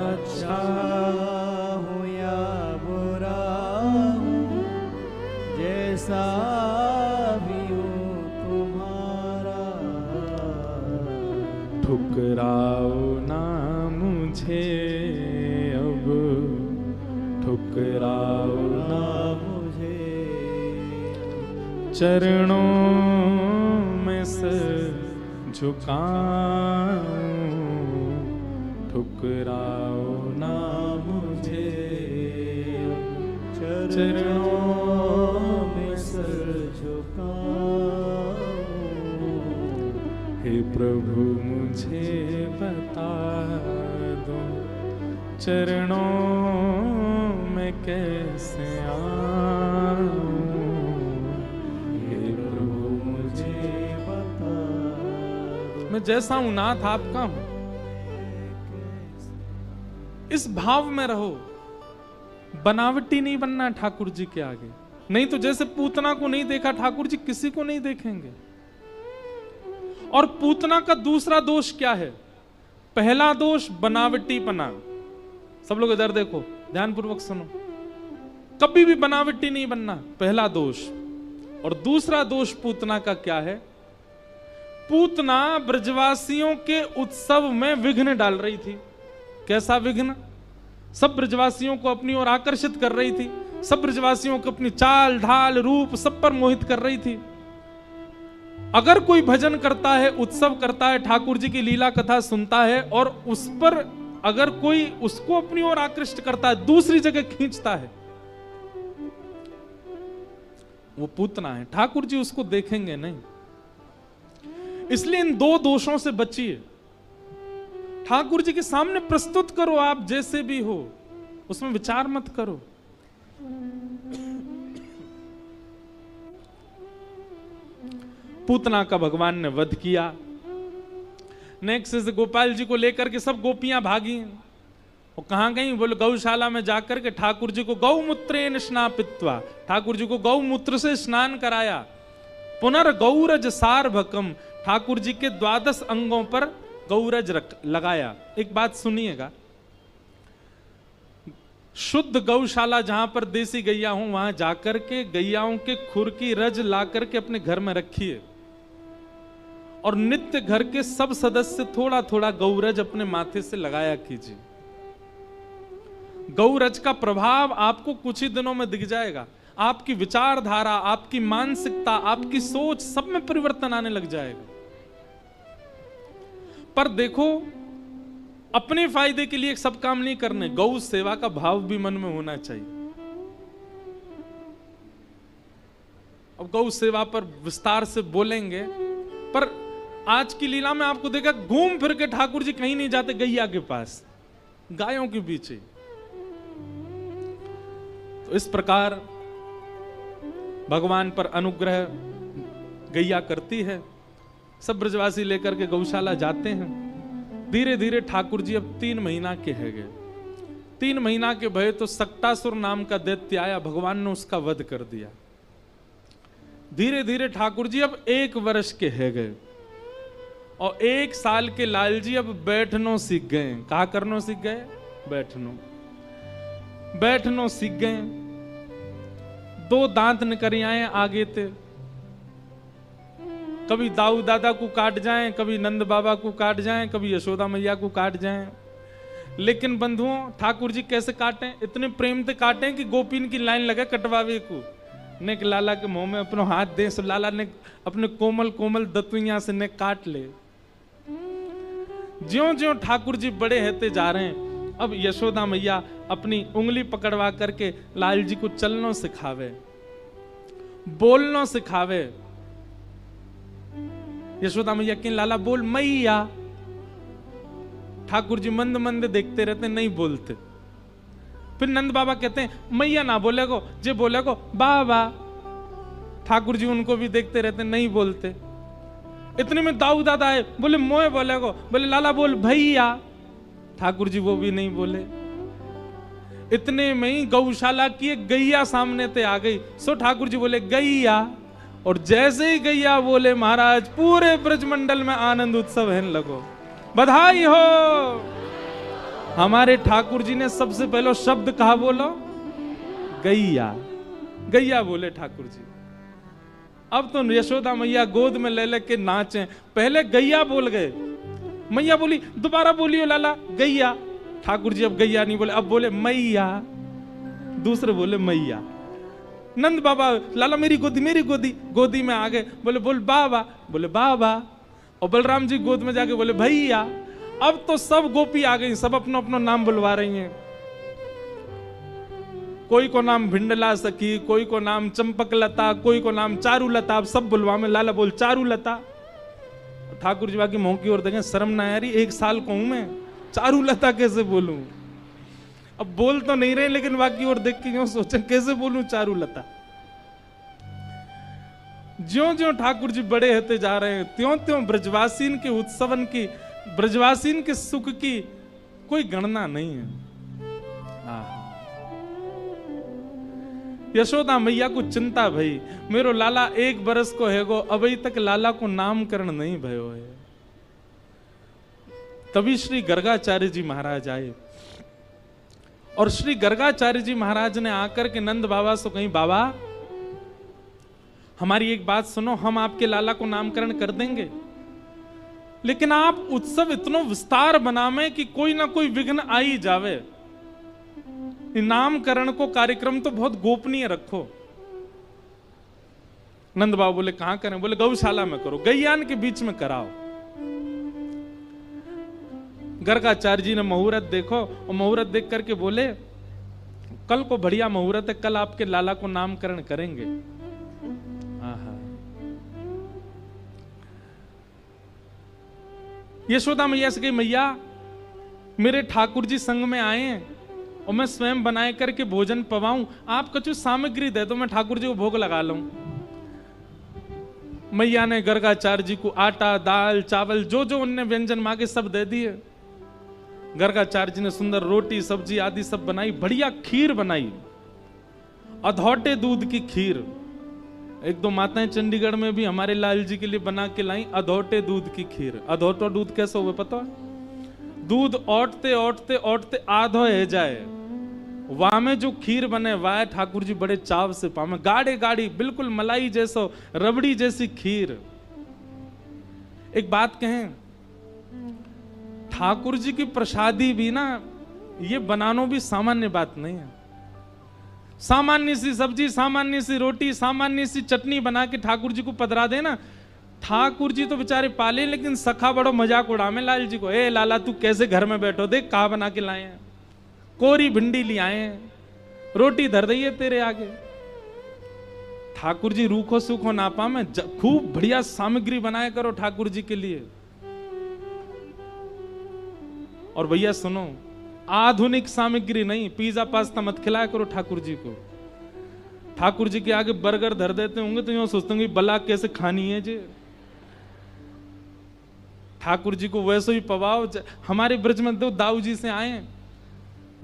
अच्छा हूं या बुरा हूं, जैसा भी हूं तुम्हारा। ठुकराओ ना मुझे अब, ठुकराओ ना मुझे, चरणों में सिर झुकाऊं, ठुकराओ ना मुझे, चरणों में सिर झुकाऊं। हे प्रभु मुझे बता दो, चरणों में कैसे आऊं, हे प्रभु मुझे बता दो। मैं जैसा हूं नाथ आपका हूं। इस भाव में रहो, बनावटी नहीं बनना ठाकुर जी के आगे। नहीं तो जैसे पूतना को नहीं देखा ठाकुर जी किसी को नहीं देखेंगे। और पूतना का दूसरा दोष क्या है? पहला दोष बनावटीपना। सब लोग इधर देखो, ध्यानपूर्वक सुनो, कभी भी बनावटी नहीं बनना, पहला दोष। और दूसरा दोष पूतना का क्या है? पूतना ब्रजवासियों के उत्सव में विघ्न डाल रही थी। कैसा विघ्न? सब ब्रजवासियों को अपनी ओर आकर्षित कर रही थी, सब ब्रजवासियों को अपनी चाल ढाल रूप सब पर मोहित कर रही थी। अगर कोई भजन करता है, उत्सव करता है, ठाकुर जी की लीला कथा सुनता है और उस पर अगर कोई उसको अपनी ओर आकृष्ट करता है, दूसरी जगह खींचता है, वो पूतना है। ठाकुर जी उसको देखेंगे नहीं। इसलिए इन दो दोषों से बचिए। ठाकुर जी के सामने प्रस्तुत करो, आप जैसे भी हो, उसमें विचार मत करो। पूतना का भगवान ने वध किया। नेक्स्ट से गोपाल जी को लेकर के सब गोपियां भागी। वो कहां गई? बोले गौशाला में जाकर के ठाकुर जी को गौमूत्रेण स्नापित्वा, ठाकुर जी को गौमूत्र से स्नान कराया। पुनर्गौरज सार्वकम, ठाकुर जी के 12 अंगों पर गौरज लगाया। एक बात सुनिएगा, शुद्ध गौशाला जहां पर देसी गैया हो, वहां जाकर के गैयाओं के खुर की रज ला करके अपने घर में रखिए और नित्य घर के सब सदस्य थोड़ा थोड़ा गौरज अपने माथे से लगाया कीजिए। गौरज का प्रभाव आपको कुछ ही दिनों में दिख जाएगा। आपकी विचारधारा, आपकी मानसिकता, आपकी सोच, सब में परिवर्तन आने लग जाएगा। पर देखो, अपने फायदे के लिए सब काम नहीं करने, गौ सेवा का भाव भी मन में होना चाहिए। अब गौ सेवा पर विस्तार से बोलेंगे, पर आज की लीला में आपको देखा घूम फिर के ठाकुर जी कहीं नहीं जाते, गैया के पास, गायों के पीछे। तो इस प्रकार भगवान पर अनुग्रह गैया करती है। सब ब्रजवासी लेकर के गौशाला जाते हैं। धीरे धीरे ठाकुर जी अब 3 महीना के है गए। 3 महीना के भय तो सक्तासुर नाम का दैत्य आया, भगवान ने उसका वध कर दिया। धीरे धीरे ठाकुर जी अब 1 वर्ष के है गए और 1 साल के लाल जी अब बैठनो सीख गए। कहा करनो सीख गए? बैठनो सीख गए। 2 दांत निकल आए आगे थे। कभी दाऊ दादा को काट जाएं, कभी नंद बाबा को काट जाएं, कभी यशोदा मैया को काट जाएं। लेकिन बंधुओं, ठाकुर जी कैसे काटे? इतने प्रेम से काटे कि गोपीन की लाइन लगे कटवावे को। ने लाला के मुंह में अपना हाथ दे, सो लाला ने अपने कोमल कोमल दतुइया से ने काट ले। ज्यों ज्यों ठाकुर जी बड़े होते जा रहे हैं, अब यशोदा मैया अपनी उंगली पकड़वा करके लाल जी को चलना सिखावे, बोलना सिखावे। यशोदा मैया कि लाला बोल मैया। ठाकुर जी मंद मंद देखते रहते, नहीं बोलते। फिर नंद बाबा कहते हैं मैया ना बोले को, जे बोले को बाबा। ठाकुर जी उनको भी देखते रहते, नहीं बोलते। इतने में दाऊ दादा आए, बोले मोए बोले को, बोले लाला बोल भैया। ठाकुर जी वो भी नहीं बोले। इतने में ही गौशाला की एक गैया सामने ते आ गई। सो ठाकुर जी बोले गैया, और जैसे ही गैया बोले महाराज, पूरे ब्रजमंडल में आनंद उत्सव है लगो। बधाई हो। हमारे ठाकुर जी ने सबसे पहले शब्द कहा बोलो? गैया। गैया बोले ठाकुर जी। अब तो यशोदा मैया गोद में ले लेके नाचे। पहले गैया बोल गए, मैया बोली दोबारा बोलियो लाला गैया। ठाकुर जी अब गैया नहीं बोले, अब बोले मैया। दूसरे बोले मैया। नंद बाबा लाला मेरी गोदी, मेरी गोदी। गोदी में आ गए, बोले बोल बाबा, बोले बाबा। और बलराम जी गोद में जाके बोले भैया। अब तो सब गोपी आ गई, सब अपना अपना नाम बुलवा रही हैं। कोई को नाम भिंडला सखी, कोई को नाम चंपक लता, कोई को नाम चारू लता। अब सब बुलवा में लाला बोल चारू लता। ठाकुर जी बाकी मुंह की ओर देखें, शर्म ना यारी, 1 साल को हूं मैं, चारू लता कैसे बोलूं? अब बोल तो नहीं रहे, लेकिन बाकी ओर देख के यूं सोचे कैसे बोलूं चारू लता। ज्यों ज्यों ठाकुर जी बड़े होते जा रहे हैं, त्यों त्यों ब्रजवासीन के उत्सवन की, ब्रजवासीन के सुख की कोई गणना नहीं है। यशोदा मैया को चिंता भई, मेरो लाला 1 बरस को है गो, अभी तक लाला को नामकरण नहीं भयो है। तभी श्री गर्गाचार्य जी महाराज आए, और श्री गर्गाचार्य जी महाराज ने आकर के नंद बाबा से कहीं, बाबा हमारी एक बात सुनो, हम आपके लाला को नामकरण कर देंगे, लेकिन आप उत्सव इतना विस्तार बनावे कि कोई ना कोई विघ्न आ ही जावे। नामकरण को कार्यक्रम तो बहुत गोपनीय रखो। नंद बाबा बोले कहां करें? बोले गौशाला में करो, गैयान के बीच में कराओ। गर्गाचार्य जी ने मुहूर्त देखो, और मुहूर्त देख करके बोले कल को बढ़िया मुहूर्त है, कल आपके लाला को नामकरण करेंगे। यशोदा मैया से कही, मैया मेरे ठाकुर जी संग में आए हैं और मैं स्वयं बनाए करके भोजन पवाऊं, आप कुछ सामग्री दे दो, मैं ठाकुर जी को भोग लगा लूं। मैया ने गर्गाचार्य जी को आटा, दाल, चावल, जो जो उनने व्यंजन मांगे सब दे दिए। गर्गाचार्य जी ने सुंदर रोटी, सब्जी आदि सब बनाई, बढ़िया खीर बनाई, अधौटे दूध की खीर। 1-2 माताएं चंडीगढ़ में भी हमारे लाल जी के लिए बना के लाई अधौटे दूध की खीर। अधौटा दूध कैसे हुए पता है? दूध औटते औटते औटते आधो है जाए, वहां में जो खीर बने वह ठाकुर जी बड़े चाव से पावे। गाढ़े गाढ़ी, बिल्कुल मलाई जैसो, रबड़ी जैसी खीर। एक बात कहें, ठाकुर जी की प्रसादी भी ना, ये बनाना भी सामान्य बात नहीं है। सामान्य सी सब्जी, सामान्य सी रोटी, सामान्य सी चटनी बना के ठाकुर जी को पधरा देना, ठाकुर जी तो बेचारे पाले, लेकिन सखा बड़ो मजाक उड़ावे लाल जी को। ए लाला तू कैसे घर में बैठो, देख कहा बना के लाए हैं, कोरी भिंडी ले आए हैं, रोटी धर दइए तेरे आगे। ठाकुर जी रूखो सूखो ना पावे, खूब बढ़िया सामग्री बनाया करो ठाकुर जी के लिए। और भैया सुनो, आधुनिक सामग्री नहीं, पिज्जा पास्ता मत खिलाया करो ठाकुर जी को। ठाकुर जी के आगे बर्गर धर देते होंगे तो यूं सोचते होंगे बला कैसे खानी है जी। ठाकुर जी को वैसे ही पवाओ। हमारे ब्रज में दो दाऊ जी से आए,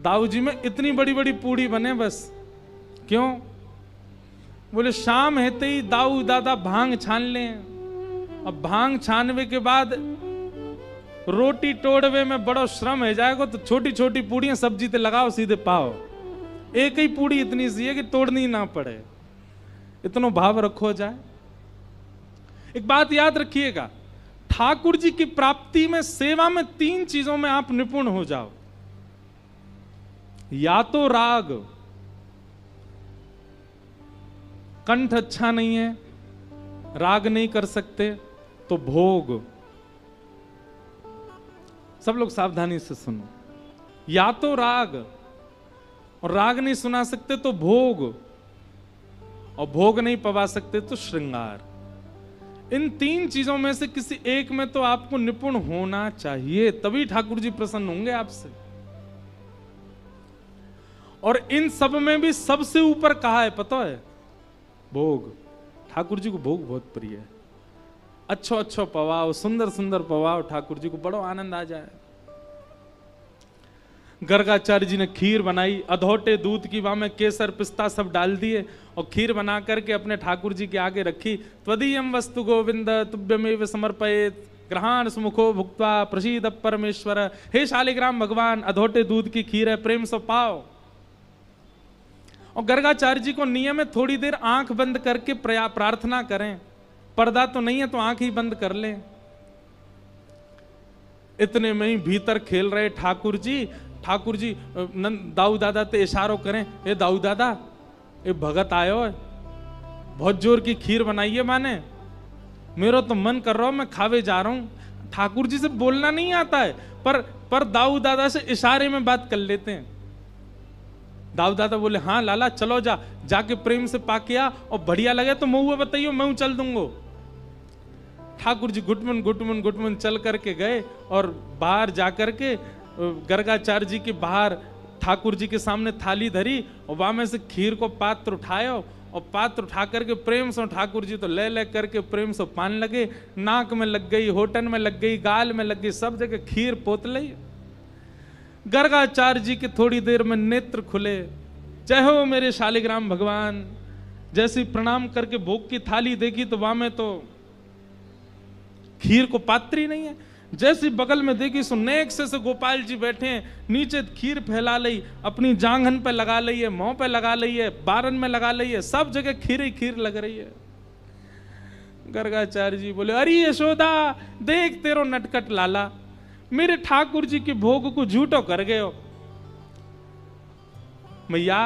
दाऊ जी में इतनी बड़ी बड़ी पूड़ी बने बस। क्यों? बोले शाम हेते ही दाऊ दादा भांग छान लें। अब भांग छानवे के बाद रोटी तोड़वे में बड़ा श्रम है जाएगा, तो छोटी छोटी पूड़ियां सब्जी ते लगाओ, सीधे पाओ। एक ही पूड़ी इतनी सी है कि तोड़नी ना पड़े। इतना भाव रखो जाए। एक बात याद रखिएगा, ठाकुर जी की प्राप्ति में, सेवा में 3 चीजों में आप निपुण हो जाओ। या तो राग, कंठ अच्छा नहीं है, राग नहीं कर सकते, तो भोग। सब लोग सावधानी से सुनो, या तो राग, और राग नहीं सुना सकते तो भोग, और भोग नहीं पवा सकते तो श्रृंगार। इन 3 चीजों में से किसी एक में तो आपको निपुण होना चाहिए, तभी ठाकुर जी प्रसन्न होंगे आपसे। और इन सब में भी सबसे ऊपर कहा है पता है? भोग। ठाकुर जी को भोग बहुत प्रिय है। अच्छो अच्छो पवाओ, सुंदर सुंदर पवाओ, ठाकुर जी को बड़ो आनंद आ जाए। गर्गाचार्य जी ने खीर बनाई, अधोटे दूध की, वहां में केसर पिस्ता सब डाल दिए और खीर बना करके अपने ठाकुर जी के आगे रखी। त्वदीयम वस्तु गोविंद तुभ्यमेव समर्पयेत् ग्रहाण सुमुखो भुक्त्वा प्रसीद परमेश्वर। हे शालिग्राम भगवान, अधोटे दूध की खीर है, प्रेम से पाओ। और गर्गाचार्य जी को नियम है थोड़ी देर आंख बंद करके प्रार्थना करें। पर्दा तो नहीं है तो आंख ही बंद कर लें। इतने में ही भीतर खेल रहे ठाकुर जी दाऊ दादा ते इशारों करें, ए दाऊ दादा, ए भगत आयो है, बहुत जोर की खीर बनाई है माने, मेरा तो मन कर रहा हूं, मैं खावे जा रहा हूं। ठाकुर जी से बोलना नहीं आता है, पर दाऊ दादा से इशारे में बात कर लेते हैं। दाऊ दादा बोले, हाँ लाला चलो जाके प्रेम से पाके आ, और बढ़िया लगे तो महुआ बताइयो, मैं चल दूंगो। ठाकुर जी गुटमन चल करके गए और बाहर जाकर के गर्गाचार्य जी के बाहर ठाकुर जी के सामने थाली धरी और वहां में से खीर को पात्र उठायो, और पात्र उठा करके प्रेम से ठाकुर जी तो ले करके प्रेम से पान लगे, नाक में लग गई, होठन में लग गई, गाल में लग गई, सब जगह खीर पोत ली। गर्गाचार्य जी के थोड़ी देर में नेत्र खुले, जय हो मेरे शालिग्राम भगवान। जैसे प्रणाम करके भोग की थाली देखी तो वहां में तो खीर को पात्र ही नहीं है। जैसे बगल में देखी सो नेक से गोपाल जी बैठे हैं, नीचे खीर फैला ली, अपनी जांघन पे लगा ली है, मुंह पे लगा ली है, बारन में लगा ली है, सब जगह खीर ही खीर लग रही है। गर्गाचार्य जी बोले, अरे यशोदा देख तेरो नटकट लाला, मेरे ठाकुर जी के भोग को झूठो कर गए हो। मैया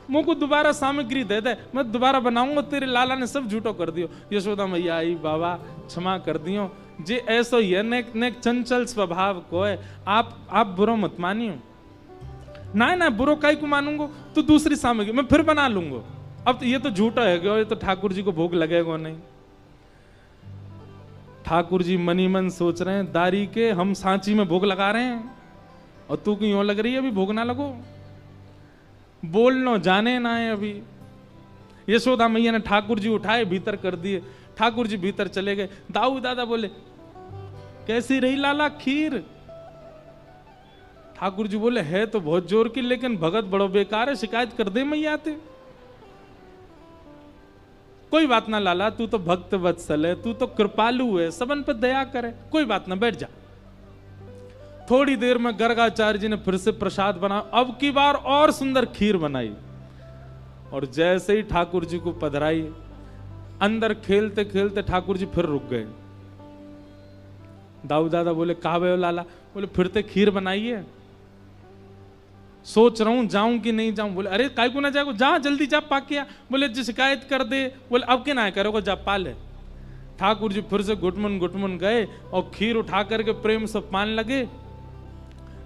मुझको दोबारा सामग्री दे दे, मैं दोबारा बनाऊंगा, तेरे लाला ने सब झूठो कर दियो। यशोदा मैया आई, बाबा क्षमा कर दियो, जे ऐसो ही है, नेक चंचल स्वभाव को है, आप बुरो मत मानियो। ना बुरो काई को मानूंगो, तो दूसरी सामग्री मैं फिर बना लूंगा। अब तो ये तो झूठा है, ये तो ठाकुर जी को भोग लगेगा नहीं। ठाकुर जी मनी मन सोच रहे हैं, दारी के हम सांची में भोग लगा रहे हैं और तू क्यों लग रही है, अभी भोग ना लगो, बोलनो जाने ना है अभी। यशोदा मैया ने ठाकुर जी उठाए भीतर कर दिए, ठाकुर जी भीतर चले गए। दाऊ दादा बोले, कैसी रही लाला खीर? ठाकुर जी बोले, है तो बहुत जोर की, लेकिन भगत बड़ो बेकार है, शिकायत कर दे मैया आते। कोई बात ना लाला, तू तो भक्त वत्सल है, तू तो कृपालु है, सबन पे दया करे, कोई बात ना, बैठ जा। थोड़ी देर में गर्गाचार्य जी ने फिर से प्रसाद बना, अब की बार और सुंदर खीर बनाई, और जैसे ही ठाकुर जी को पधराई, अंदर खेलते खेलते ठाकुर जी फिर रुक गए। दाऊ दादा बोले, कहा गए हो लाला? बोले, फिर ते खीर बनाई है, सोच रहा हूं जाऊं कि नहीं जाऊं। बोले, अरे काय को ना जाएगा, जा जल्दी जा पाके आ। बोले, जी शिकायत कर दे। बोले, अब के ना करोगे, जा पा ले। ठाकुर जी फिर से गुटमन गए और खीर उठा करके प्रेम से पान लगे।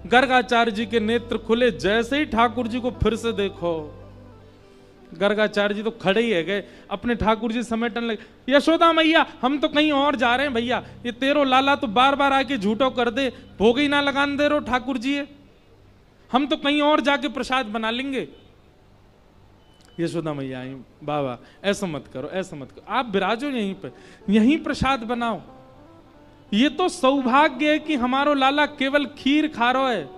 गर्गाचार्य जी के नेत्र खुले, जैसे ही ठाकुर जी को फिर से देखो, गर्गाचार्य जी तो खड़े ही है गए, अपने ठाकुर जी समेटने लगे। यशोदा मैया, हम तो कहीं और जा रहे हैं भैया, ये तेरो लाला तो बार बार आके झूठो कर दे, भोग ही ना लगान दे रो ठाकुर जी, हम तो कहीं और जाके प्रसाद बना लेंगे। यशोदा मैया आई, बाबा ऐसा मत करो, ऐसा मत करो, आप विराजो यहीं पे, यहीं प्रसाद बनाओ। ये तो सौभाग्य है कि हमारो लाला केवल खीर खा रहा है,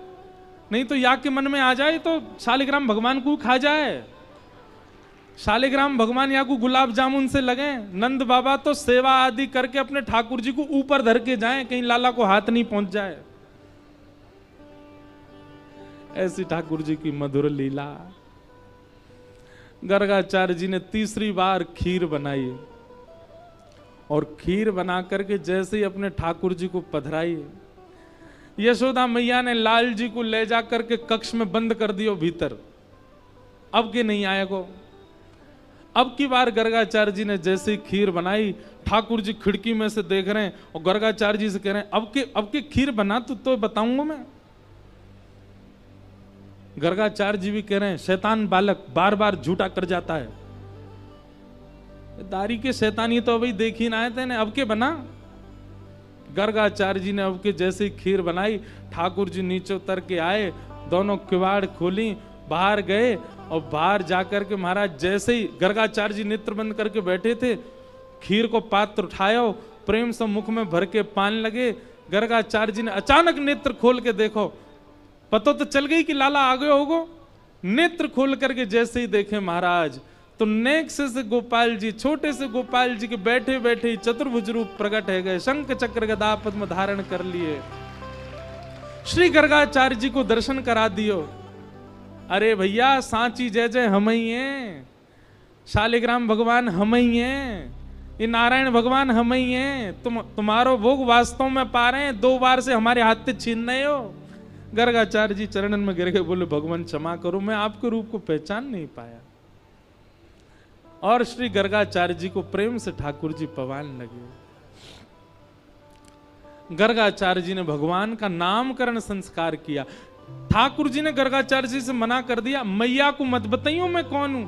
नहीं तो या के मन में आ जाए तो शालिग्राम भगवान को खा जाए। शालिग्राम भगवान या को गुलाब जामुन से लगे, नंद बाबा तो सेवा आदि करके अपने ठाकुर जी को ऊपर धर के जाएं, कहीं लाला को हाथ नहीं पहुंच जाए। ऐसी ठाकुर जी की मधुर लीला। गर्गाचार्य जी ने तीसरी बार खीर बनाई और खीर बना करके जैसे ही अपने ठाकुर जी को पधराई, यशोदा मैया ने लाल जी को ले जा करके कक्ष में बंद कर दियो भीतर, अब के नहीं आएगो। अब की बार गर्गाचार्य जी ने जैसे ही खीर बनाई, ठाकुर जी खिड़की में से देख रहे हैं और गर्गाचार्य जी से कह रहे हैं अब के खीर बना तो बताऊंगा मैं। गर्गाचार्य जी भी कह रहे हैं शैतान बालक बार बार झूठा कर जाता है, दारी के शैतानी तो अभी देख ही ना आए थे, अब के बना। गर्गाचार्य जी ने अब के जैसे ही खीर बनाई, ठाकुर जी नीचे उतर के आए, दोनों किवाड़ खोली, बाहर गए और बाहर जाकर के महाराज जैसे ही गर्गाचार्य जी नेत्र बंद करके बैठे थे, खीर को पात्र उठायो, प्रेम से मुख में भर के पान लगे। गर्गाचार्य जी ने अचानक नेत्र खोल के देखो, पता तो चल गई कि लाला आ गए होगो। नेत्र खोल करके जैसे ही देखे महाराज तो नेक से गोपाल जी, छोटे से गोपाल जी के बैठे बैठे ही चतुर्भुज रूप प्रकट है गए, शंख चक्र गदा पद्म धारण कर लिए। श्री गर्गाचार्य जी को दर्शन करा दियो। अरे भैया सांची जय जय हम ही हैं, शालिग्राम भगवान हम ही हैं, ये नारायण भगवान हम ही हैं, तुम्हारो भोग वास्तव में पा रहे हैं, 2 बार से हमारे हाथ से छीन रहे हो। गर्गाचार्य जी चरणन में गिर के बोले भगवान क्षमा करो, मैं आपके रूप को पहचान नहीं पाया। और श्री गर्गाचार्य जी को प्रेम से ठाकुर जी पवान लगे। गर्गाचार्य जी ने भगवान का नामकरण संस्कार किया। ठाकुर जी ने गर्गाचार्य जी से मना कर दिया, मैया को मत बताइयो मैं कौन हूं।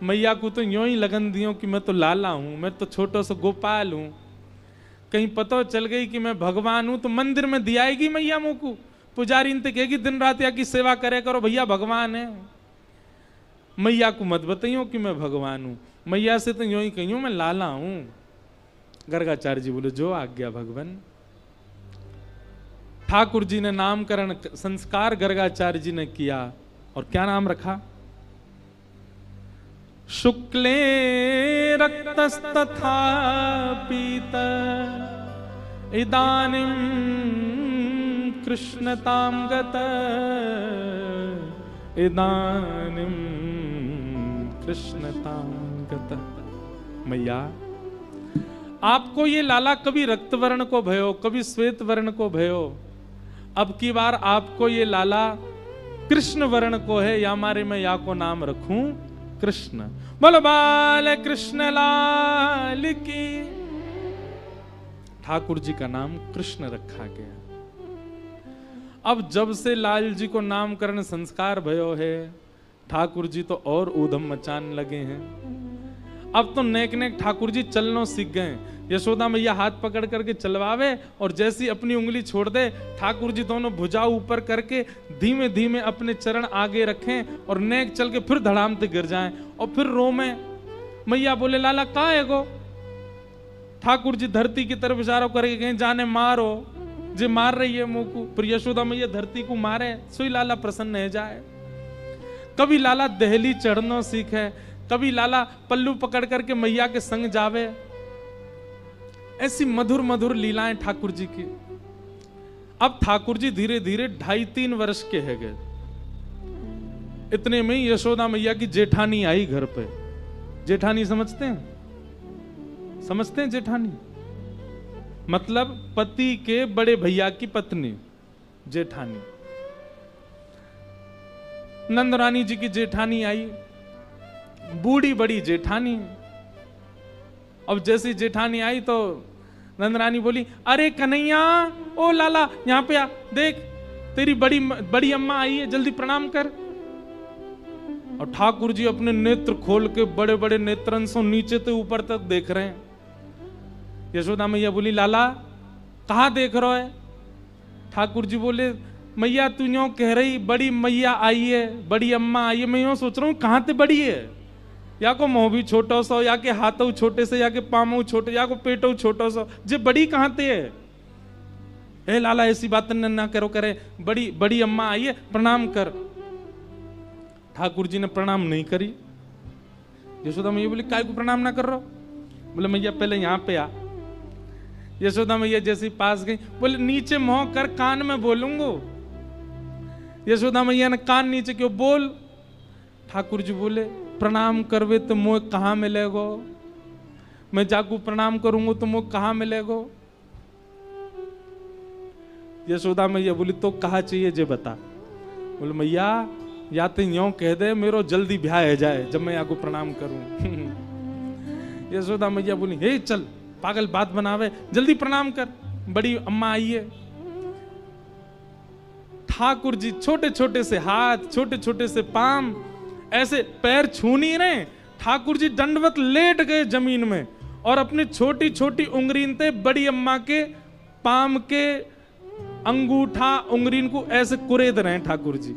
मैया को तो यूं ही लगन दियो कि मैं तो लाला हूं, मैं तो छोटा सा गोपाल हूं, कहीं पता चल गई कि मैं भगवान हूं तो मंदिर में दियाएगी मैया मुंह को, पुजारी इनते कहेगी दिन रात या की सेवा करे करो, भैया भगवान है। मैया को मत बताइयो कि मैं भगवान हूं, मैया से तो यूं ही कहियो मैं लाला हूं। गर्गाचार्य जी बोले जो आज्ञा भगवान। ठाकुर जी ने नामकरण संस्कार गर्गाचार्य जी ने किया और क्या नाम रखा? शुक्ले रक्तस्तथा पीत इदानीं कृष्णतां गत, इदानीं कृष्णतां गत। मैया आपको ये लाला कभी रक्त वर्ण को भयो, कभी श्वेत वर्ण को भयो, अब की बार आपको ये लाला कृष्ण वर्ण को है, या मारे मैं या को नाम रखूं कृष्ण। बोलो बाल कृष्ण लाल की। ठाकुर जी का नाम कृष्ण रखा गया। अब जब से लाल जी को नामकरण संस्कार भयो है, ठाकुर जी तो और ऊधम मचान लगे हैं। अब तो नेक नेक ठाकुर जी चलनो सीख गए। यशोदा मैया हाथ पकड़ करके चलवावे और जैसी अपनी उंगली छोड़ दे, ठाकुर जी दोनों भुजा ऊपर करके धीमे धीमे अपने चरण आगे रखें और नेक चल के फिर धड़ाम से गिर जाएं और फिर रोमें। मैया बोले लाला कहाँ है गो? ठाकुर जी धरती की तरफ इशारा करके कहें जाने मारो, जे मार रही है मुंह को। फिर यशोदा मैया धरती को मारे, सोई लाला प्रसन्न है जाए। कभी लाला दहली चढ़नो सीखे, कभी लाला पल्लू पकड़ करके मैया के संग जावे। ऐसी मधुर मधुर लीलाएं ठाकुर जी की। अब ठाकुर जी धीरे धीरे 2.5-3 वर्ष के है गए। इतने में ही यशोदा मैया की जेठानी आई घर पे। जेठानी समझते हैं? समझते हैं जेठानी मतलब पति के बड़े भैया की पत्नी जेठानी। नंदरानी जी की जेठानी आई, बूढ़ी बड़ी जेठानी। अब जैसी जेठानी आई तो नंदरानी बोली अरे कन्हैया, ओ लाला यहाँ पे आ, देख तेरी बड़ी अम्मा आई है, जल्दी प्रणाम कर। और ठाकुर जी अपने नेत्र खोल के बड़े बड़े नेत्रन से नीचे से ऊपर तक देख रहे हैं। यशोदा मैया बोली लाला कहाँ देख रहे है? ठाकुर जी बोले मैया तू यूं कह रही बड़ी मैया आई है, बड़ी अम्मा आई है, मैं यूं सोच रहा हूँ कहाँ ते बड़ी है, या को मुंह भी छोटो सो, या के हाथों छोटे से, या के पामों छोटे, या को पेटों छोटो सो, जे बड़ी कहाँ ते है? ए लाला ऐसी बात ना करो, करे बड़ी बड़ी अम्मा आई है, प्रणाम कर। ठाकुर जी ने प्रणाम नहीं करी। यशोदा मैया बोली काय को प्रणाम ना कर रहा? बोले मैया पहले यहाँ पे आ। यशोदा मैया जैसी पास गई, बोले नीचे मुंह कर, कान में बोलूंगो। यशोदा मैया ने कान नीचे क्यों? बोल। ठाकुर जी बोले प्रणाम करवे तो मोह कहाँ मिलेगो, मैं जाकू प्रणाम करूंगा तो मोह कहाँ मिलेगो। यशोदा मैया बोली तो कहा चाहिए जे बता। बोले मैया या तो यूं कह दे मेरो जल्दी ब्याह है जाए जब मैं आपको प्रणाम करूं। यशोदा मैया बोली हे चल पागल बात बनावे, जल्दी प्रणाम कर, बड़ी अम्मा आई है। ठाकुर जी छोटे छोटे से हाथ, छोटे छोटे से पाम, ऐसे पैर छू नहीं रहे। ठाकुर जी दंडवत लेट गए जमीन में और अपनी छोटी छोटी उंगलीन से बड़ी अम्मा के पाम के अंगूठा उंगलीन को ऐसे कुरेद रहे हैं। ठाकुर जी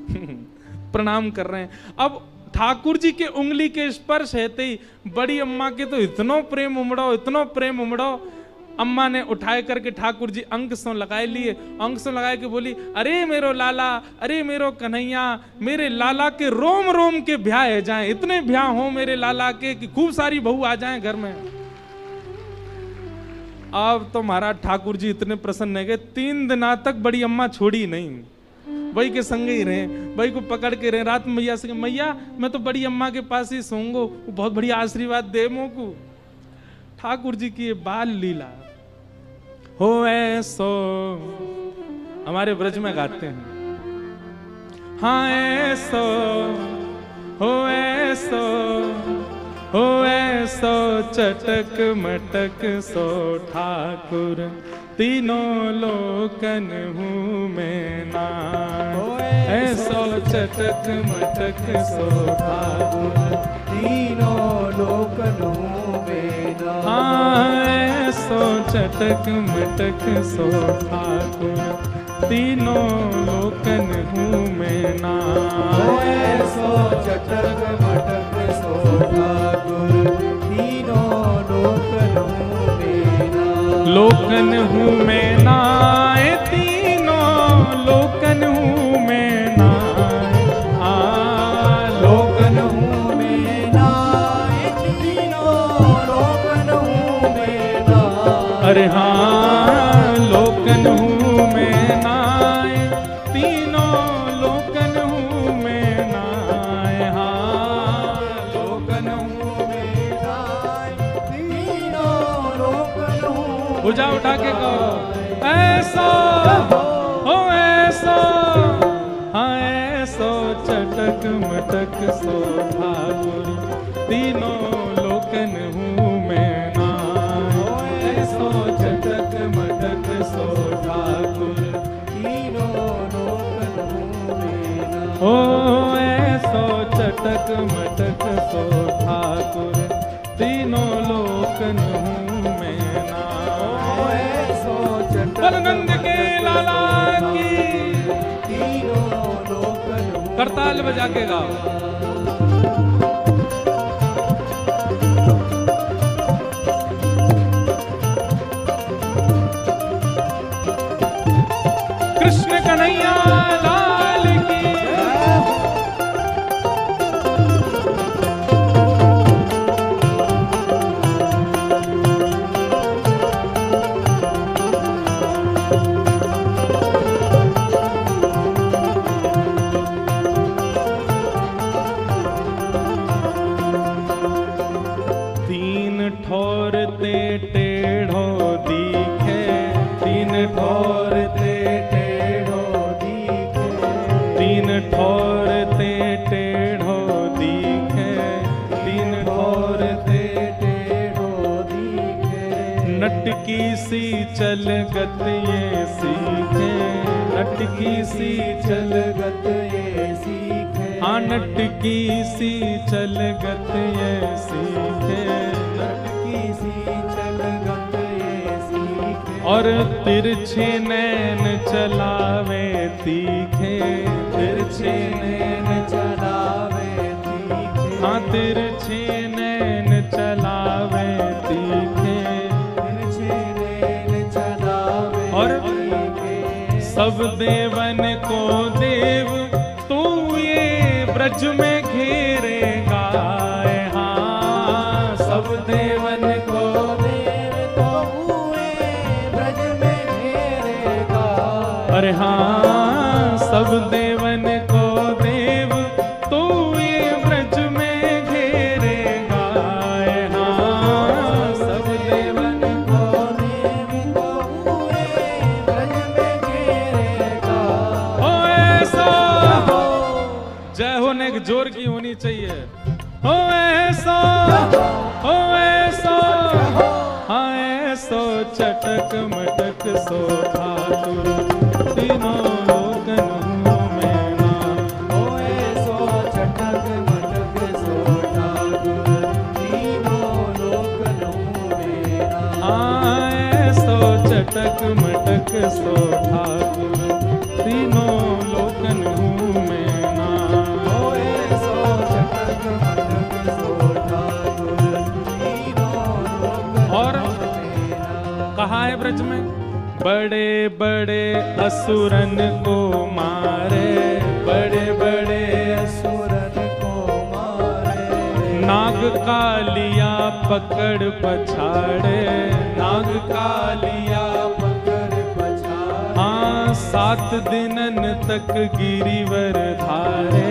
प्रणाम कर रहे हैं। अब ठाकुर जी के उंगली के स्पर्श हेते ही बड़ी अम्मा के तो इतनो प्रेम उमड़ो, इतनो प्रेम उमड़ो। अम्मा ने उठाए करके ठाकुर जी अंक सो लगाए लिए, अंक सो लगाए के बोली अरे मेरो लाला, अरे मेरो कन्हैया, मेरे लाला के रोम रोम के ब्याह है जाए, इतने ब्याह हो मेरे लाला के कि खूब सारी बहू आ जाए घर में। अब तो महाराज ठाकुर जी इतने प्रसन्न है गए, 3 दिन तक बड़ी अम्मा छोड़ी नहीं, वही के संग ही रहे, वही को पकड़ के रहे। रात में मैया से मैया मैं तो बड़ी अम्मा के पास ही सोऊंगा, वो बहुत बढ़िया आशीर्वाद दे मोको। ठाकुर जी की ये बाल लीला हो ऐसो हमारे ब्रज में गाते हैं। हाँ ऐसो हो ऐसो हो ऐसो चटक मटक सो ठाकुर, तीनों लोकन हूँ मैं ना। ऐसो चटक मटक सो ठाकुर, तीनों लोकन हूँ मैं ना। हाँ ऐसो चटक मटक सो ठाकुर, तीनों लोकन हूँ मैं ना। ऐसो चटक मटक सो ठाकुर, तीनों लोकन हूँ मैं ना। लोकन हूँ मैं ना, तीनों लोकन हूँ मैं ना। लोकन हूँ मैं ना, तीनों लोकन हूँ मैं ना। अरे हाँ लोकन हूँ मैं ना, तीनों लोकन हूँ मैं ना। हाँ लोकन हूँ मैं ना, तीनों लोकन हूँ। भुजा उठा के कहो ऐसा हो ऐसा। हाँ ऐसो चटक मटक सो ठाकुर, तीनों लोकन हूँ मैं ना। ऐसो चटक मटक सो ठाकुर, तीनों लोकन हूँ मैं ना। ओ ऐसो चटक मटक सो ठाकुर, तीनों लोकन हूँ मैं ना। ऐसो चटक बलनंद के लाला की तीनों लोकन हूँ। करताल बजा के गाओ। कृष्ण कन्हैया लाल की। तीन ठोर ते टेढ़ो दिखे, तीन ठोर ते टेढ़ो दिखे, तीन ठोर ते टेढ़ो दिखे, तीन ठोर ते टेढ़ो दिखे। नटकी सी चल गत ये सीखे, नटकी सी चल गत ये सीखे। हाँ नटकी सी चल गत ये सीखे, नटकी सी चल गत ये सीखे। और तिरछे नैन चलावे तीखे, तिरछे नैन चलावे तीखे। हाँ तिरछे नैन चलावे तीखे। तिरछे नैन चलावे और तीखे। सब देवन को देव तू ये ब्रज में घेरेगा। हाँ सब देवन को देव तो हुए ब्रज में घेरेगा। अरे हाँ सब देवन को देव तू ये ब्रज जोर की होनी चाहिए। हो ऐसो, हो ऐसो, हाँ ऐसो चटक मटक सो ठाकुर तीनों लोकनों में नाम। हो ऐसो चटक मटक सो ठाकुर तीनों लोकनों में नाम। हाँ ऐसो चटक मटक सो ठाकुर तीनों लोकनों में नाम। हो ऐसो चटक मटक सो ठाकुर तीनों लोकनों और में नाम। कहा है ब्रज में, बड़े बड़े असुरन को मारे, बड़े बड़े असुरन को मारे, नाग कालिया पकड़ पछाड़े, नाग कालिया पकड़ पछाड़े। हाँ 7 दिनन तक गिरिवर धारे,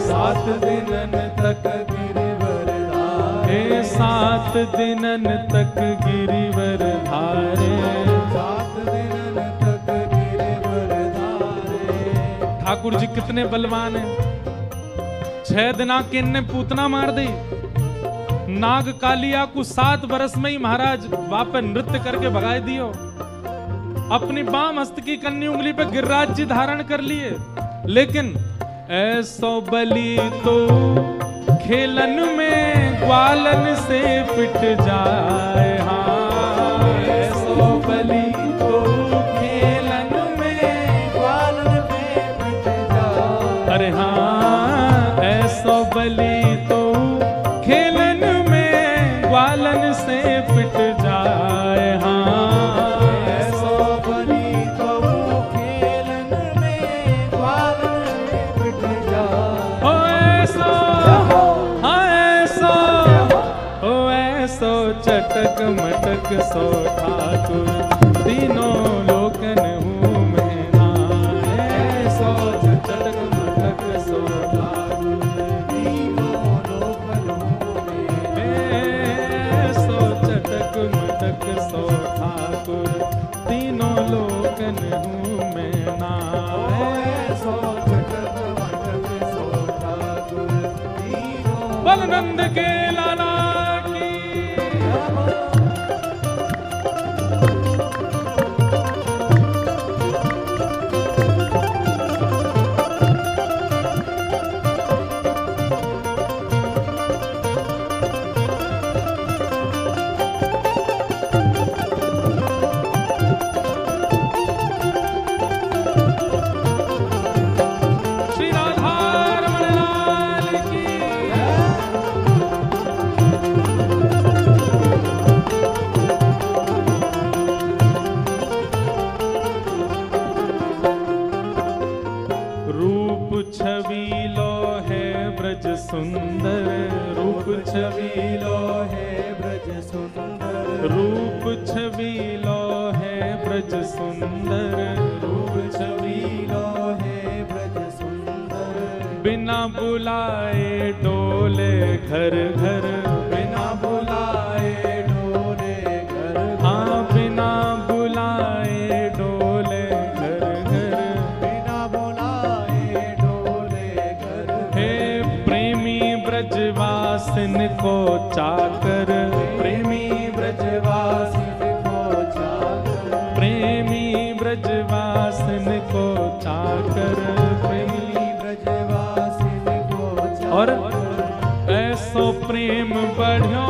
7 दिनन तक गिरिवर धारे, 7 दिनन तक गिरिवर धारे। 7 दिनन तक गिरिवर धारे। ठाकुर जी कितने बलवान हैं। 6 दिना के ने पूतना मार दी। नाग कालिया को 7 बरस में ही महाराज वापस नृत्य करके भगाए दियो। अपनी बाम हस्त की कन्नी उंगली पे गिरिराज जी धारण कर लिए। लेकिन ऐसो बलि तो खेलन में ग्वालन से पिट जाए। हाँ ऐसो बलि तो खेलन में ग्वालन पे पिट जाए। अरे हाँ ऐसो बलि तो खेलन में ग्वालन से पिट जाए। हाँ ऐसो बलि तो खेलन में ग्वालन पे पिट जाए। ओ ऐसो, हाँ ऐसो, ओ ऐसो चटक मटक सो ठाकुर तीनों लोकन हूँ मैं नाम। ऐसो चटक मटक सो ठाकुर तीनों लोकनों में ऐसो चटक मटक सो ठाकुर तीनों लोकन हूँ मैं नाम। ऐसो चटक मटक सो ठाकुर तीनों बलनंद के लाला की श्री राधा रमण लाल की। रूप छबीलो है ब्रज सुंदर, रूप छबीलो है ब्रज सुंदर। रूप छबीलो है ब्रज सुंदर, रूप छबीलो है ब्रज सुंदर। बिना बुलाए डोले घर घर, बिना बुलाए डोले घर घर। हाँ बिना बुलाए डोले घर घर। बिना बुलाए डोले घर घर। हे प्रेमी ब्रजवासिन को चाकर, प्रेमी ब्रजवासी को चाकर। प्रेमी ब्रजवासिन को चाकर, प्रेमी ब्रजवासी को चाकर। और ऐसो प्रेम बढ़ो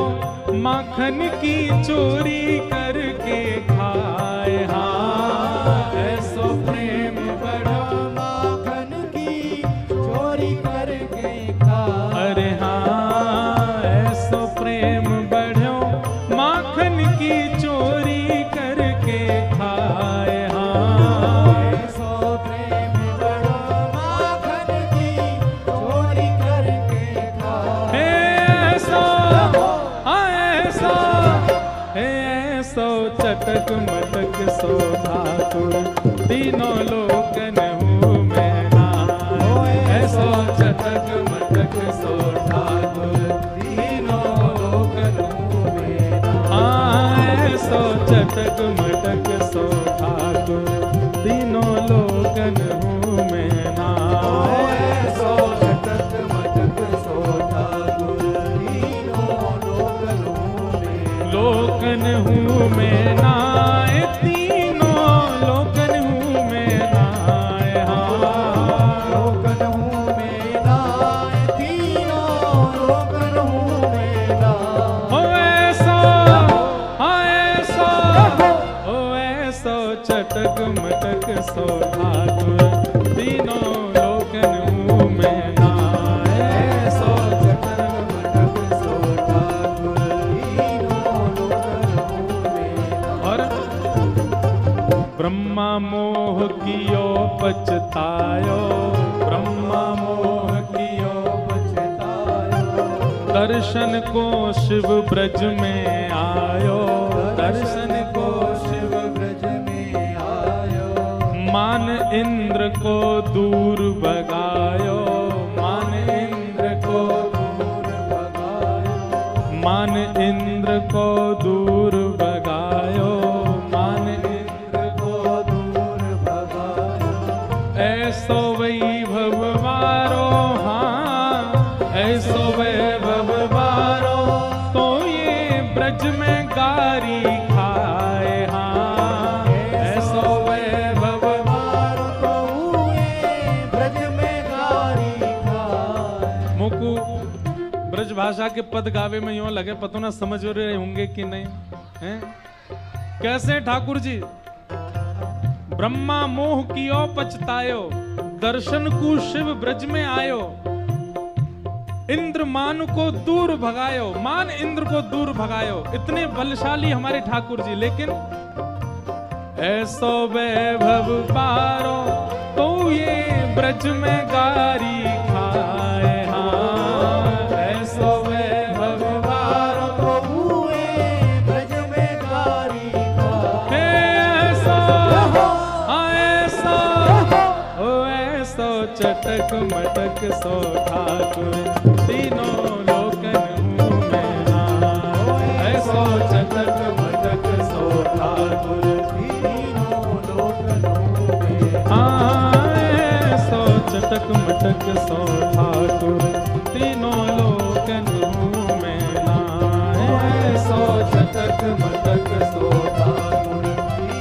माखन की चोरी करके खाए। हाँ ऐसो प्रेम बढ़ो, माखन की चोरी करके खाए। अरे हाँ ऐसो प्रेम बढ़ो माखन की चोरी करके खाए। हाँ ऐसो प्रेम बड़ो माखन की चोरी करके खाए। ऐसो, हाँ ऐसो, ऐसो चटक मटक सो ठाकुर तीनों लोकन हूँ मैं नाम। ऐसो चटक मटक सो ठाकुर तीनों लोकन हूँ मैं नाम। हाँ ऐसो चटक मटक सो ठाकुर तीनों लोकन हूँ मैं नाम। ऐसो चटक मटक हूँ मैं नाय, तीनों लोकन हूँ मैं नाय। हाँ लोकन हूँ मैं नाय, तीनों लोकन हूँ मैं नाय। ओ ऐसा, हाँ ऐसा, ओ ऐसा चटक मटक सो ठाकुर, तीनों लोकन हूँ मैं नाय। ऐसा चटक मटक सो ठाकुर, तीनों लोकन हूँ मैं नाय। और ब्रह्मा मोह कियो पछतायो, ब्रह्मा मोह कियो पछतायो, दर्शन को शिव ब्रज में आयो, दर्शन को शिव ब्रज में आयो। मान इंद्र को दूर भगायो, मान इंद्र को दूर भगायो, मान इंद्र को दूर भगायो, मान इंद्र को दूर भगायो। ऐसो वैभव वारो, हाँ ऐसो वैभव वारो, तो ये ब्रज में गारी खाए। हाँ ऐसो वैभव मारो तो हुए ब्रज में गारी खाए। मुकु ब्रज भाषा के पद गावे में यूं लगे, पतो ना समझ रहे होंगे कि नहीं हैं? कैसे ठाकुर जी? ब्रह्मा मोह कियो पछतायो, दर्शन को शिव ब्रज में आयो, इंद्र मान को दूर भगायो, मान इंद्र को दूर भगायो। इतने बलशाली हमारे ठाकुर जी, लेकिन ऐसो वैभव पारो तो ये ब्रज में गारी खाए। हाँ ऐसो वैभव पारो तो हुए ब्रज में गारी खाए। ऐसो, हाँ ऐसो, ओ ऐसो चटक मटक सो ठाकुर, तीनों लोकन हूँ मैं नाय। ऐसो चटक मटक सो ठाकुर, तीनों लोकन हूँ मैं। हाँ ऐसो चटक मटक सो ठाकुर, तीनों लोकन हूँ मैं नाय। ऐसो चटक मटक सो ठाकुर,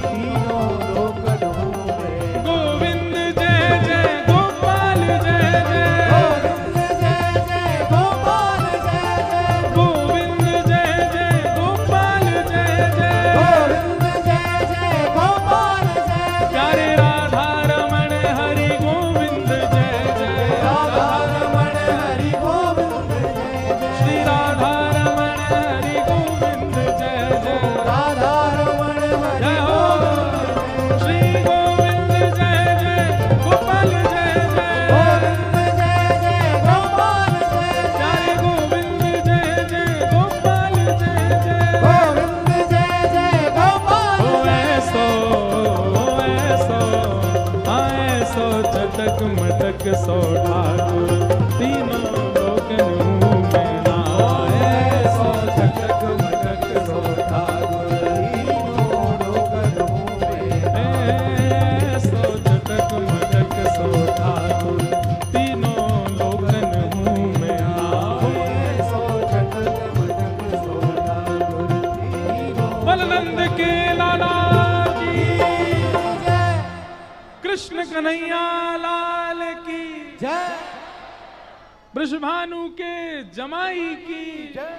तीनों लोकन हूँ मैं। गोविंद जय जय गोपाल जय जय, गोविंद जय जय गोपाल जय जय, गोविंद जय जय गोपाल जय जय, गोविंद जय जय गोपाल जय जय। प्यारे राधा रमण हरि गोविंद जय जय, राधा रमण हरि गोविंद जय जय, श्री राधा रमण हरि गोविंद जय जय, राधा रमण हरि जय हो श्री गोविंद जय जय गोपाल जय जय, गोविंद जय जय गोपाल जय जय, प्यारे गोविंद जय जय गोपाल जय जय। गोविंद जय जय गोपाल ओ जय ऐसो, ओ ऐसो, हाँ ऐसो चटक मटक सो ठाकुर, तीनों लोकन हूँ मैं नाय। ऐसो चटक मटक सो ठाकुर, तीनों लोकन हूँ मैं। ऐसो चटक मटक सो ठाकुर, तीनों लोकन हूँ मैं नाय। ऐसो चटक मटक सो ठाकुर, तीनों बलनंद के लाला की, जय कृष्ण कन्हैया लाल की, जय वृषभानु के जमाई की, जय।